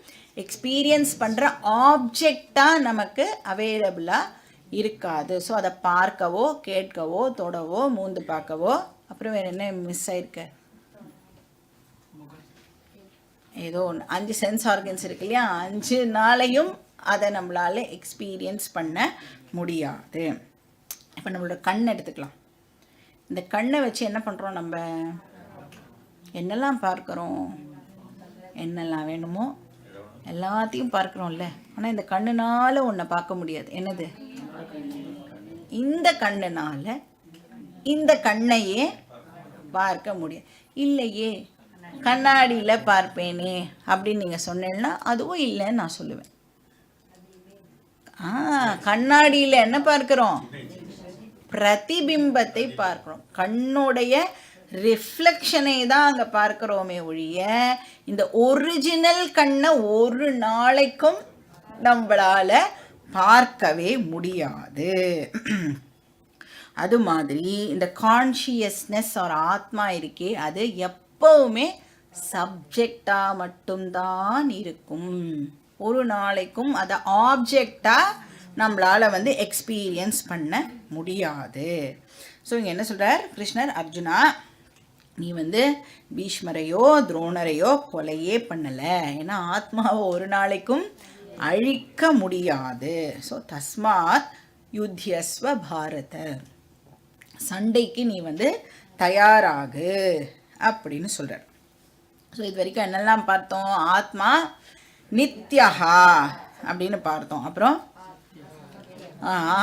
எக்ஸ்பீரியன்ஸ் பண்ணுற ஆப்ஜெக்டாக நமக்கு அவைலபிளாக இருக்காது. ஸோ அதை பார்க்கவோ கேட்கவோ தொடவோ மூந்து பார்க்கவோ, அப்புறம் வேறு என்ன மிஸ் ஆயிருக்கு? ஏதோ ஒன்று 5 சென்ஸ் ஆர்கன்ஸ் இருக்கு இல்லையா? 5 நாளையும் அதை நம்மளால் எக்ஸ்பீரியன்ஸ் பண்ண முடியாது. இப்போ நம்மளோட கண் எடுத்துக்கலாம். இந்த கண்ணை வச்சு என்ன பண்ணுறோம்? நம்ம என்னெல்லாம் பார்க்குறோம்? என்னெல்லாம் வேணுமோ எல்லாத்தையும் பார்க்குறோம்ல. ஆனால் இந்த கண்ணுனால் ஒன்றை பார்க்க முடியாது. என்னது? இந்த கண்ணுனால் இந்த கண்ணையே பார்க்க முடியாது. இல்லையே, கண்ணாடியில் பார்ப்பேனே அப்படின்னு நீங்கள் சொன்னீங்கன்னா அதுவும் இல்லைன்னு நான் சொல்லுவேன். கண்ணாடியில் என்ன பார்க்குறோம்? பிரதிபிம்பத்தை பார்க்குறோம். கண்ணுடைய ரிஃப்ளெக்ஷனை தான் அங்கே பார்க்குறோமே ஒழிய இந்த ஒரிஜினல் கண்ணை ஒரு நாளைக்கும் நம்மளால் பார்க்கவே முடியாது. அது மாதிரி இந்த கான்ஷியஸ்னஸ் ஒரு ஆத்மா இருக்கே, அது எப்பவுமே சப்ஜெக்டாக மட்டும்தான் இருக்கும். ஒரு நாளைக்கும் அதை ஆப்ஜெக்டாக நம்மளால் எக்ஸ்பீரியன்ஸ் பண்ண முடியாது. ஸோ இங்கே என்ன சொல்கிறார் கிருஷ்ணர்? அர்ஜுனா, நீ பீஷ்மரையோ துரோணரையோ கொலையே பண்ணலை. ஏன்னா ஆத்மாவை ஒரு நாளைக்கும் அழிக்க முடியாது. ஸோ தஸ்மாத் யுத்தியஸ்வ பாரத, சண்டைக்கு நீ தயாராகு அப்படின்னு சொல்கிறார். ஸோ இது வரைக்கும் என்னெல்லாம் பார்த்தோம்? ஆத்மா நித்யஹா அப்படின்னு பார்த்தோம். அப்புறம்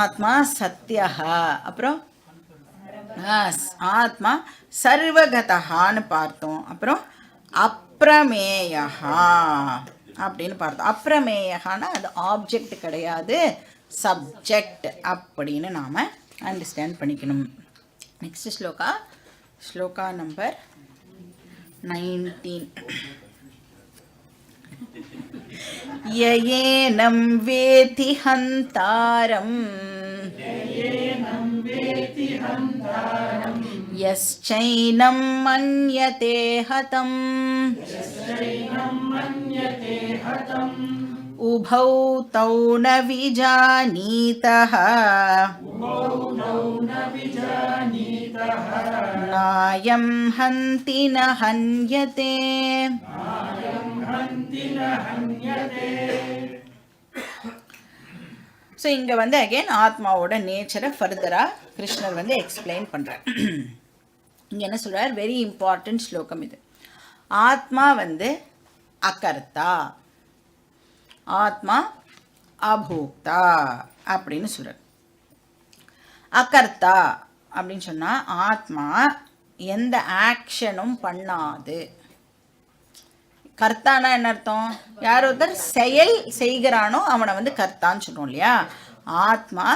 ஆத்மா சத்யஹா, அப்புறம் ஆத்மா சர்வகதஹான்னு பார்த்தோம். அப்புறம் அப்ரமேயஹா அப்படின்னு பார்த்தோம். அப்ரமேயஹானா அது ஆப்ஜெக்ட் கிடையாது, சப்ஜெக்ட் அப்படின்னு நாம் அண்டர்ஸ்டாண்ட் பண்ணிக்கணும். Next shloka number 19. யயேனம் வேதி ஹந்தாரம் யஸ்சைனம் மன்யதே ஹதம் உபௌ தௌ ந விஜானீதஹ நாயம் ஹந்தி ந ஹன்யதே. ஸோ இங்கே அகெயின் ஆத்மாவோட நேச்சரை ஃபர்தராக கிருஷ்ணர் எக்ஸ்பிளைன் பண்ணுறார். இங்கே என்ன சொல்கிறார்? வெரி இம்பார்ட்டன்ட் ஸ்லோகம் இது. ஆத்மா அகர்த்தா, ஆத்மா அபோக்தா அப்படின்னு சொல்கிறார். அகர்த்தா அப்படின்னு சொன்னால் ஆத்மா எந்த ஆக்ஷனும் பண்ணாது. கர்த்தானா என்ன அர்த்தம்? யார் ஒருத்தர் செயல் செய்கிறானோ அவனை கர்த்தான்னு சொல்கிறோம் இல்லையா? ஆத்மா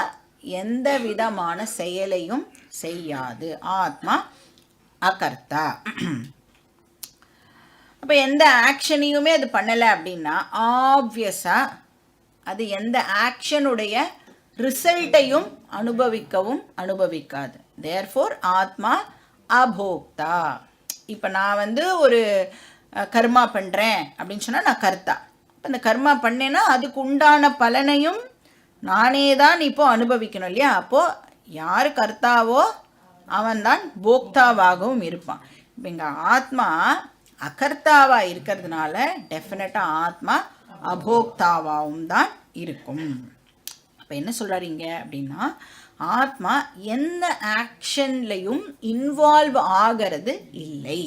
எந்த விதமான செயலையும் செய்யாது. ஆத்மா அகர்த்தா. அப்போ எந்த ஆக்ஷனையுமே அது பண்ணலை அப்படின்னா ஆப்வியஸாக அது எந்த ஆக்ஷனுடைய ரிசல்ட்டையும் அனுபவிக்காது. தேர்ஃபோர் ஆத்மா அபோக்தா. இப்போ நான் ஒரு கர்மா பண்ணுறேன் அப்படின்னு சொன்னால் நான் கர்த்தா. இப்போ இந்த கர்மா பண்ணேன்னா அதுக்கு உண்டான பலனையும் நானே தான் இப்போது அனுபவிக்கணும் இல்லையா? அப்போது யார் கர்த்தாவோ அவன்தான் போக்தாவாகவும் இருப்பான். இப்போ எங்கள் ஆத்மா அகர்த்தாவாக இருக்கிறதுனால டெஃபினட்டாக ஆத்மா அபோக்தாவாகவும் தான் இருக்கும். அப்போ என்ன சொல்கிறாருங்க அப்படின்னா, ஆத்மா எந்த ஆக்ஷன்லையும் இன்வால்வ் ஆகிறது இல்லை.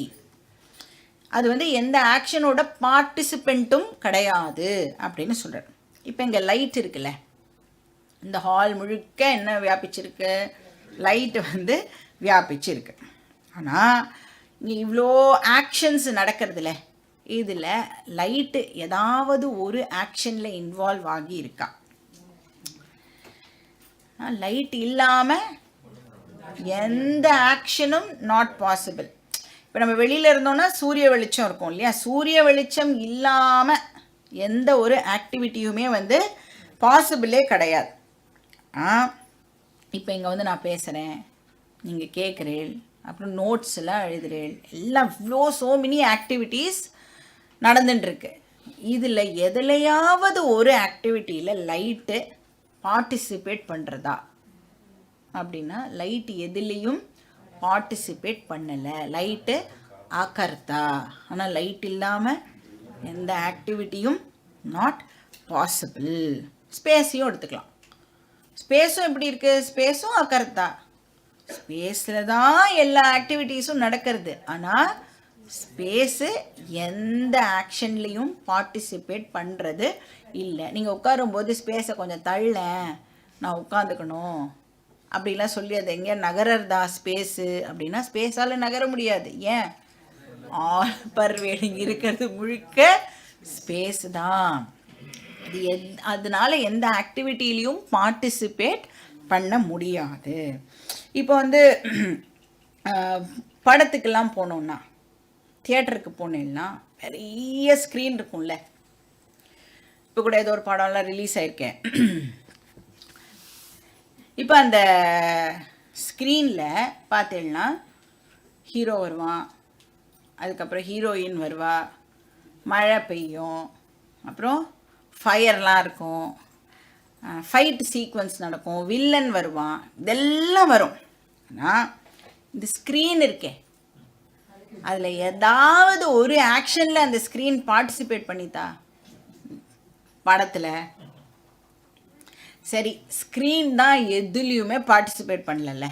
அது எந்த ஆக்ஷனோட பார்ட்டிசிபெண்ட்டும் கிடையாது அப்படின்னு சொல்கிறார். இப்போ இங்கே லைட் இருக்குல்ல, இந்த ஹால் முழுக்க என்ன வியாபிச்சிருக்கு? லைட்டு வியாபிச்சிருக்கு. ஆனால் இங்கே இவ்வளோ ஆக்ஷன்ஸ் நடக்கிறதுல இதில் லைட்டு ஏதாவது ஒரு ஆக்ஷனில் இன்வால்வ் ஆகி இருக்கா? லைட் இல்லாமல் எந்த ஆக்ஷனும் நாட் பாசிபிள். இப்போ நம்ம வெளியில் இருந்தோம்னா சூரிய வெளிச்சம் இருக்கும் இல்லையா, சூரிய வெளிச்சம் இல்லாமல் எந்த ஒரு ஆக்டிவிட்டியுமே வந்து பாசிபிளே கிடையாது. இப்போ இங்கே வந்து நான் பேசுகிறேன், நீங்கள் கேட்குறீள், அப்புறம் நோட்ஸ் எல்லாம் எழுதுறீள், எல்லாம் இவ்வளோ மெனி ஆக்டிவிட்டீஸ் நடந்துட்டுருக்கு. இதில் எதுலையாவது ஒரு ஆக்டிவிட்டியில் லைட்டு பார்ட்டிசிபேட் பண்ணுறதா அப்படின்னா லைட் எதுலேயும் பார்ட்டிசிபேட் பண்ணலை. லைட்டு ஆக்கர்த்தா. ஆனால் லைட் இல்லாமல் எந்த ஆக்டிவிட்டியும் நாட் பாசிபிள். ஸ்பேஸையும் எடுத்துக்கலாம். ஸ்பேஸும் எப்படி இருக்குது, ஸ்பேஸும் ஆக்கர்த்தா. ஸ்பேஸில் தான் எல்லா ஆக்டிவிட்டீஸும் நடக்கிறது. ஆனால் ஸ்பேஸு எந்த ஆக்ஷன்லேயும் பார்ட்டிசிபேட் பண்ணுறது இல்லை. நீங்கள் உட்காரும்போது ஸ்பேஸை கொஞ்சம் தள்ள, நான் உட்காந்துக்கணும் அப்படிலாம் சொல்லி அது எங்கேயா நகரறதா ஸ்பேஸு அப்படின்னா ஸ்பேஸால் நகர முடியாது. ஏன், ஆல் பர்வேடிங் இருக்கிறது முழுக்க ஸ்பேஸ் தான். அது அதனால எந்த ஆக்டிவிட்டிலையும் பார்ட்டிசிபேட் பண்ண முடியாது. இப்போ வந்து படத்துக்கெல்லாம் போனோம்னா, தியேட்டருக்கு போனேன்னா பெரிய ஸ்க்ரீன் இருக்கும்ல. இப்போ கூட ஏதோ ஒரு படம்லாம் ரிலீஸ் ஆயிருக்கேன். இப்போ அந்த ஸ்க்ரீனில் பார்த்தீங்கன்னா ஹீரோ வருவான், அதுக்கப்புறம் ஹீரோயின் வருவா, மழை பெய்யும், அப்புறம் ஃபயர்லாம் இருக்கும், ஃபைட் சீக்வன்ஸ் நடக்கும், வில்லன் வருவான், இதெல்லாம் வரும். ஆனால் இந்த ஸ்க்ரீன் இருக்கே, அதில் ஏதாவது ஒரு ஆக்ஷனில் அந்த ஸ்க்ரீன் பார்ட்டிசிபேட் பண்ணித்தா படத்தில்? சரி, ஸ்க்ரீன் தான் எதுலேயுமே பார்ட்டிசிபேட் பண்ணல,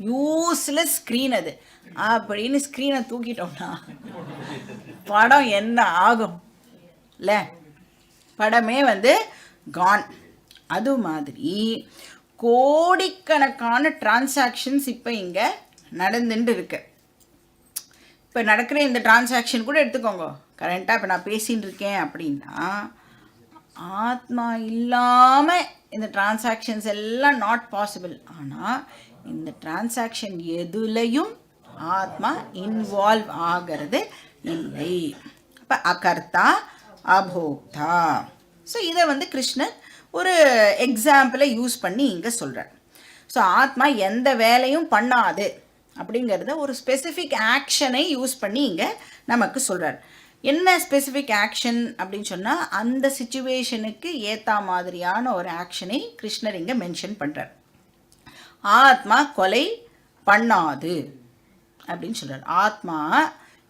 யூஸ்லெஸ் ஸ்க்ரீன் அது அப்படின்னு ஸ்க்ரீனை தூக்கிட்டோம்னா படம் என்ன ஆகும் இல்லை? படமே வந்து கான். அது மாதிரி கோடிக்கணக்கான டிரான்சாக்ஷன்ஸ் இப்போ இங்கே நடந்துட்டு இருக்கு. இப்போ நடக்கிற இந்த டிரான்சாக்ஷன் கூட எடுத்துக்கோங்க. கரண்ட்டாக இப்போ நான் பேசின்னு இருக்கேன் அப்படின்னா ஆத்மா இல்லாமல் இந்த டிரான்சாக்ஷன்ஸ் எல்லாம் நாட் பாசிபிள். ஆனால் இந்த டிரான்சாக்ஷன் எதுலையும் ஆத்மா இன்வால்வ் ஆகிறது இல்லை. இப்போ அகர்த்தா அபோக்தா. ஸோ இதை வந்து கிருஷ்ணர் ஒரு எக்ஸாம்பிளை யூஸ் பண்ணி இங்கே சொல்கிறார். ஸோ ஆத்மா எந்த வேலையும் பண்ணாது அப்படிங்கிறத ஒரு ஸ்பெசிஃபிக் ஆக்ஷனை யூஸ் பண்ணி இங்கே நமக்கு சொல்கிறார். என்ன ஸ்பெசிஃபிக் ஆக்ஷன் அப்படின்னு சொன்னால் அந்த சிச்சுவேஷனுக்கு ஏற்ற மாதிரியான ஒரு ஆக்ஷனை கிருஷ்ணர் இங்கே மென்ஷன் பண்ணுறார். ஆத்மா கொலை பண்ணாது அப்படின்னு சொல்கிறார். ஆத்மா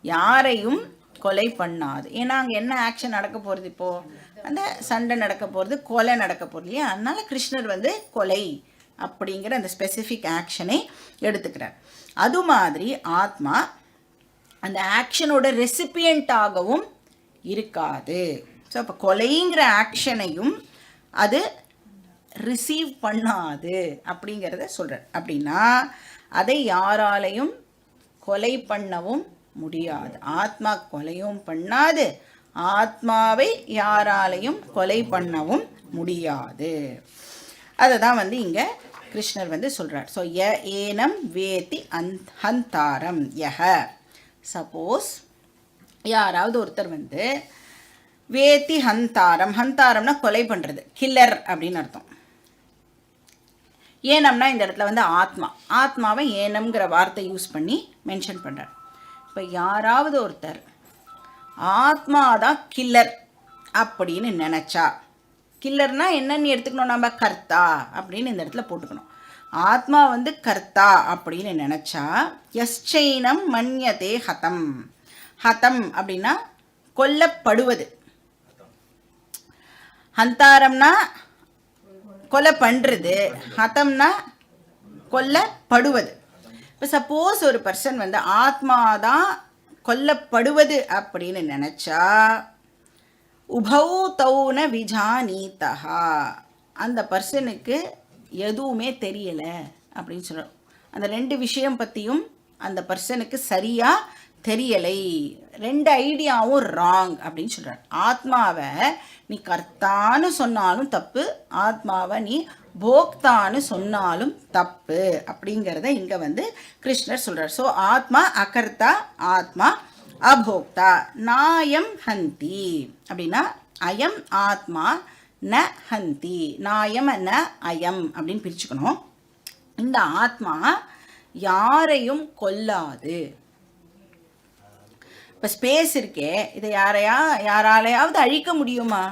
யாரையும் கொலை பண்ணாது. ஏன்னா அங்கே என்ன ஆக்ஷன் நடக்க போகிறது, இப்போது அந்த சண்டை நடக்க போகிறது, கொலை நடக்க போகிறது இல்லையா? அதனால கிருஷ்ணர் வந்து கொலை அப்படிங்கிற அந்த ஸ்பெசிஃபிக் ஆக்ஷனை எடுத்துக்கிறார். அது மாதிரி ஆத்மா அந்த ஆக்ஷனோட ரெசிபியண்ட்டாகவும் இருக்காது. ஸோ அப்போ கொலைங்கிற ஆக்ஷனையும் அது ரிசீவ் பண்ணாது அப்படிங்கிறத சொல்கிறார். அப்படின்னா அதை யாராலையும் கொலை பண்ணவும் முடியாது. ஆத்மா கொலையும் பண்ணாது, ஆத்மாவை யாராலையும் கொலை பண்ணவும் முடியாது. அதை தான் வந்து இங்கே கிருஷ்ணர் வந்து சொல்கிறார். ஸோ ஏனம் வேதி ஹந்தாரம் யஹ. சப்போஸ் யாராவது ஒருத்தர் வந்து வேதி ஹந்தாரம், ஹந்தாரம்னா கொலை பண்ணுறது, கில்லர் அப்படின்னு அர்த்தம். ஏனம்னா இந்த இடத்துல வந்து ஆத்மாவை ஏனம்ங்கிற வார்த்தை யூஸ் பண்ணி மென்ஷன் பண்ணுறார். இப்போ யாராவது ஒருத்தர் ஆத்மாதான் கில்லர் அப்படின்னு நினச்சா, கில்லர்னா என்னன்னு எடுத்துக்கணும், நம்ம கர்த்தா அப்படின்னு இந்த இடத்துல போட்டுக்கணும். ஆத்மா வந்து கர்த்தா அப்படின்னு நினச்சா யஸ்சைனம் மன்யதே ஹதம். ஹதம் அப்படின்னா கொல்லப்படுவது. ஹந்தாரம்னா கொலை பண்ணுறது, ஹதம்னா கொல்லப்படுவது. இப்போ சப்போஸ் ஒரு பர்சன் வந்து ஆத்மாதான் கொல்லப்படுவது அப்படின்னு நினச்சா உபௌ தௌன விஜானீதா, அந்த பர்சனுக்கு எதுவுமே தெரியலை அப்படின்னு சொல்கிறோம். அந்த ரெண்டு விஷயம் பற்றியும் அந்த பர்சனுக்கு சரியாக தெரியலை, ரெண்டு ஐடியாவும் ராங் அப்படின்னு சொல்கிறார். ஆத்மாவை நீ கர்த்தான்னு சொன்னாலும் தப்பு, ஆத்மாவை நீ போக்தான்னு சொன்னாலும் தப்பு அப்படிங்கிறத இங்கே வந்து கிருஷ்ணர் சொல்கிறார். ஸோ ஆத்மா அகர்த்தா, ஆத்மா அபோக்தா. நாயம் ஹந்தி அப்படின்னா அயம் ஆத்மா ந ஹந்தி, நாயம் ந அயம் அப்படின்னு பிரிச்சுக்கணும். இந்த ஆத்மா யாரையும் கொல்லாது. இப்போ ஸ்பேஸ் இருக்கே, இதை யாராலையாவது அழிக்க முடியுமா?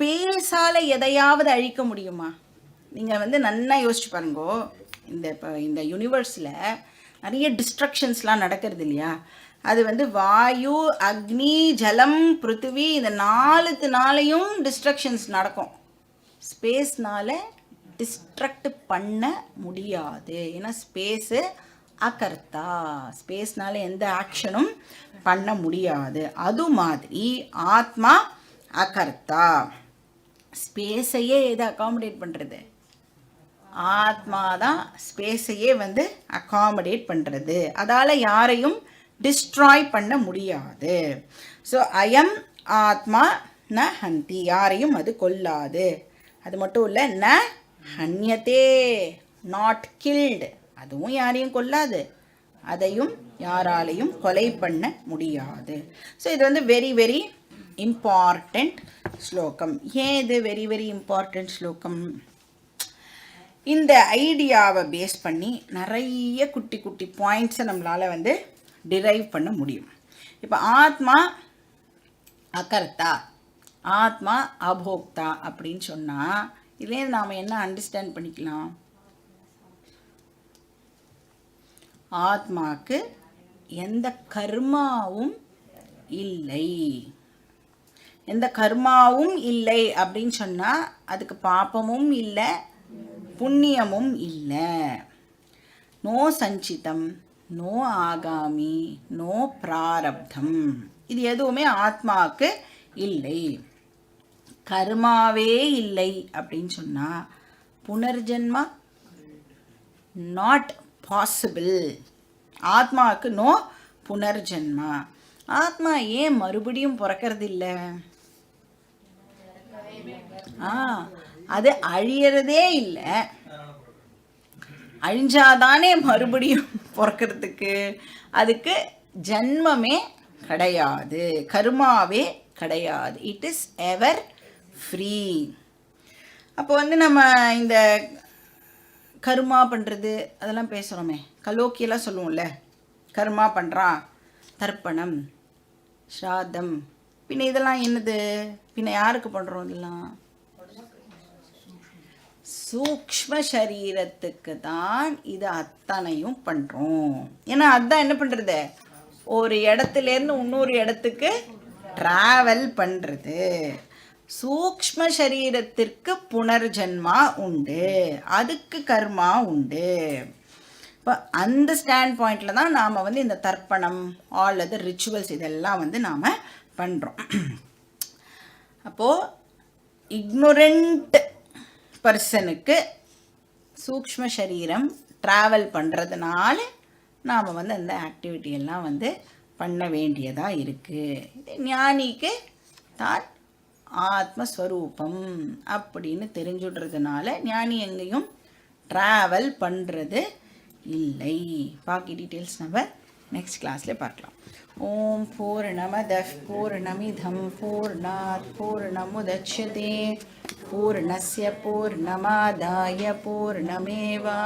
ஸ்பேஸால் எதையாவது அழிக்க முடியுமா? நீங்கள் வந்து நல்லா யோசிச்சு பாருங்கோ. இந்த யூனிவர்ஸில் நிறைய டிஸ்ட்ரக்ஷன்ஸ்லாம் நடக்கிறது இல்லையா? அது வந்து வாயு, அக்னி, ஜலம், பிருத்திவி, இந்த 4த்துனாலையும் டிஸ்ட்ரக்ஷன்ஸ் நடக்கும். ஸ்பேஸ்னால் டிஸ்ட்ரக்ட் பண்ண முடியாது. ஏன்னா ஸ்பேஸு அகர்த்தா, ஸ்பேஸ்னால எந்த ஆக்ஷனும் பண்ண முடியாது. அது மாதிரி ஆத்மா அகர்த்தா. ஸ்பேஸையே எதை அகாமடேட் பண்ணுறது? ஆத்மா தான் ஸ்பேஸையே வந்து அகாமடேட் பண்ணுறது. அதால் யாரையும் டிஸ்ட்ராய் பண்ண முடியாது. ஸோ அயம் ஆத்மா ந ஹந்தி, யாரையும் அது கொல்லாது. அது மட்டும் இல்லை, ந ஹன்யத்தே, நாட் கில்டு, அதுவும் யாரையும் கொல்லாது, அதையும் யாராலையும் கொலை பண்ண முடியாது. ஸோ இது வந்து வெரி வெரி இம்பார்ட்டண்ட் ஸ்லோகம். ஏன் இது வெரி வெரி இம்பார்ட்டண்ட் ஸ்லோகம்? இந்த ஐடியாவை பேஸ் பண்ணி நிறைய குட்டி குட்டி பாயிண்ட்ஸை நம்மளால் வந்து டிரைவ் பண்ண முடியும். இப்போ ஆத்மா அகர்த்தா, ஆத்மா அபோக்தா அப்படின்னு சொன்னால் இதுலேருந்து நாம் என்ன அண்டர்ஸ்டாண்ட் பண்ணிக்கலாம்? ஆத்மாவுக்கு எந்த கர்மாவும் இல்லை. எந்த கர்மாவும் இல்லை அப்படின்னு சொன்னால் அதுக்கு பாப்பமும் இல்லை, புண்ணியமும் இல்லை. நோ சஞ்சிதம், நோ ஆகாமி, நோ பிராரப்தம், இது எதுவுமே ஆத்மாவுக்கு இல்லை. கர்மாவே இல்லை அப்படின்னு சொன்னால் புனர்ஜென்மா நாட் பாசிபிள். ஆத்மாவுக்கு நோ புனர்ஜென்மா. ஆத்மா ஏன் மறுபடியும் பிறக்கிறது இல்லை? அது அழியறதே இல்லை. அழிஞ்சாதானே மறுபடியும் பிறக்கிறதுக்கு. அதுக்கு ஜன்மமே கிடையாது, கர்மாவே கிடையாது. It is ever free. அப்போ வந்து நம்ம இந்த கர்மா பண்ணுறது அதெல்லாம் பேசுகிறோமே, கலோக்கியெல்லாம் சொல்லுவோம்ல, கர்மா பண்ணுறான், தர்ப்பணம், ஸ்ராத்தம், பின்ன இதெல்லாம் என்னது? பின்ன யாருக்கு பண்ணுறோம்? இதெல்லாம் சூக்ஷ்ம சரீரத்துக்கு தான் இது அத்தனையும் பண்ணுறோம். ஏன்னா அதுதான் என்ன பண்ணுறது, ஒரு இடத்துலேருந்து இன்னொரு இடத்துக்கு ட்ராவல் பண்ணுறது. சூக்ஷ்ம சரீரத்திற்கு புனர்ஜன்மா உண்டு, அதுக்கு கர்மா உண்டு. இப்போ அந்த ஸ்டாண்ட் பாயிண்டில் தான் நாம் வந்து இந்த தர்ப்பணம், ஆல் அதர் ரிச்சுவல்ஸ் இதெல்லாம் வந்து நாம் பண்ணுறோம். அப்போது இக்னோரண்ட் பர்சனுக்கு சூக்ஷ்ம சரீரம் ட்ராவல் பண்ணுறதுனால நாம் வந்து அந்த ஆக்டிவிட்டியெல்லாம் வந்து பண்ண வேண்டியதாக இருக்குது. ஞானிக்கு தான் ஆத்மஸ்வரூபம் அப்படின்னு தெரிஞ்சுடுறதுனால ஞானி எங்கேயும் ட்ராவல் பண்ணுறது இல்லை. பாக்கி டீட்டெயில்ஸ் நம்ம நெக்ஸ்ட் கிளாஸில் பார்க்கலாம். ஓம் பூர்ணமதః பூர்ணமிதம் பூர்ணாத் பூர்ணமுதச்யதே பூர்ணஸ்ய பூர்ணமாதாய பூர்ணமேவாவசிஷ்யதே.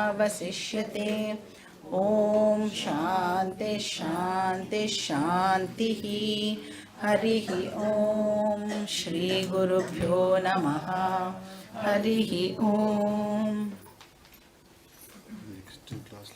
ஓம் சாந்தி சாந்தி சாந்தி. हरिः ॐ श्रीगुरुभ्यो नमः. हरिः ॐ.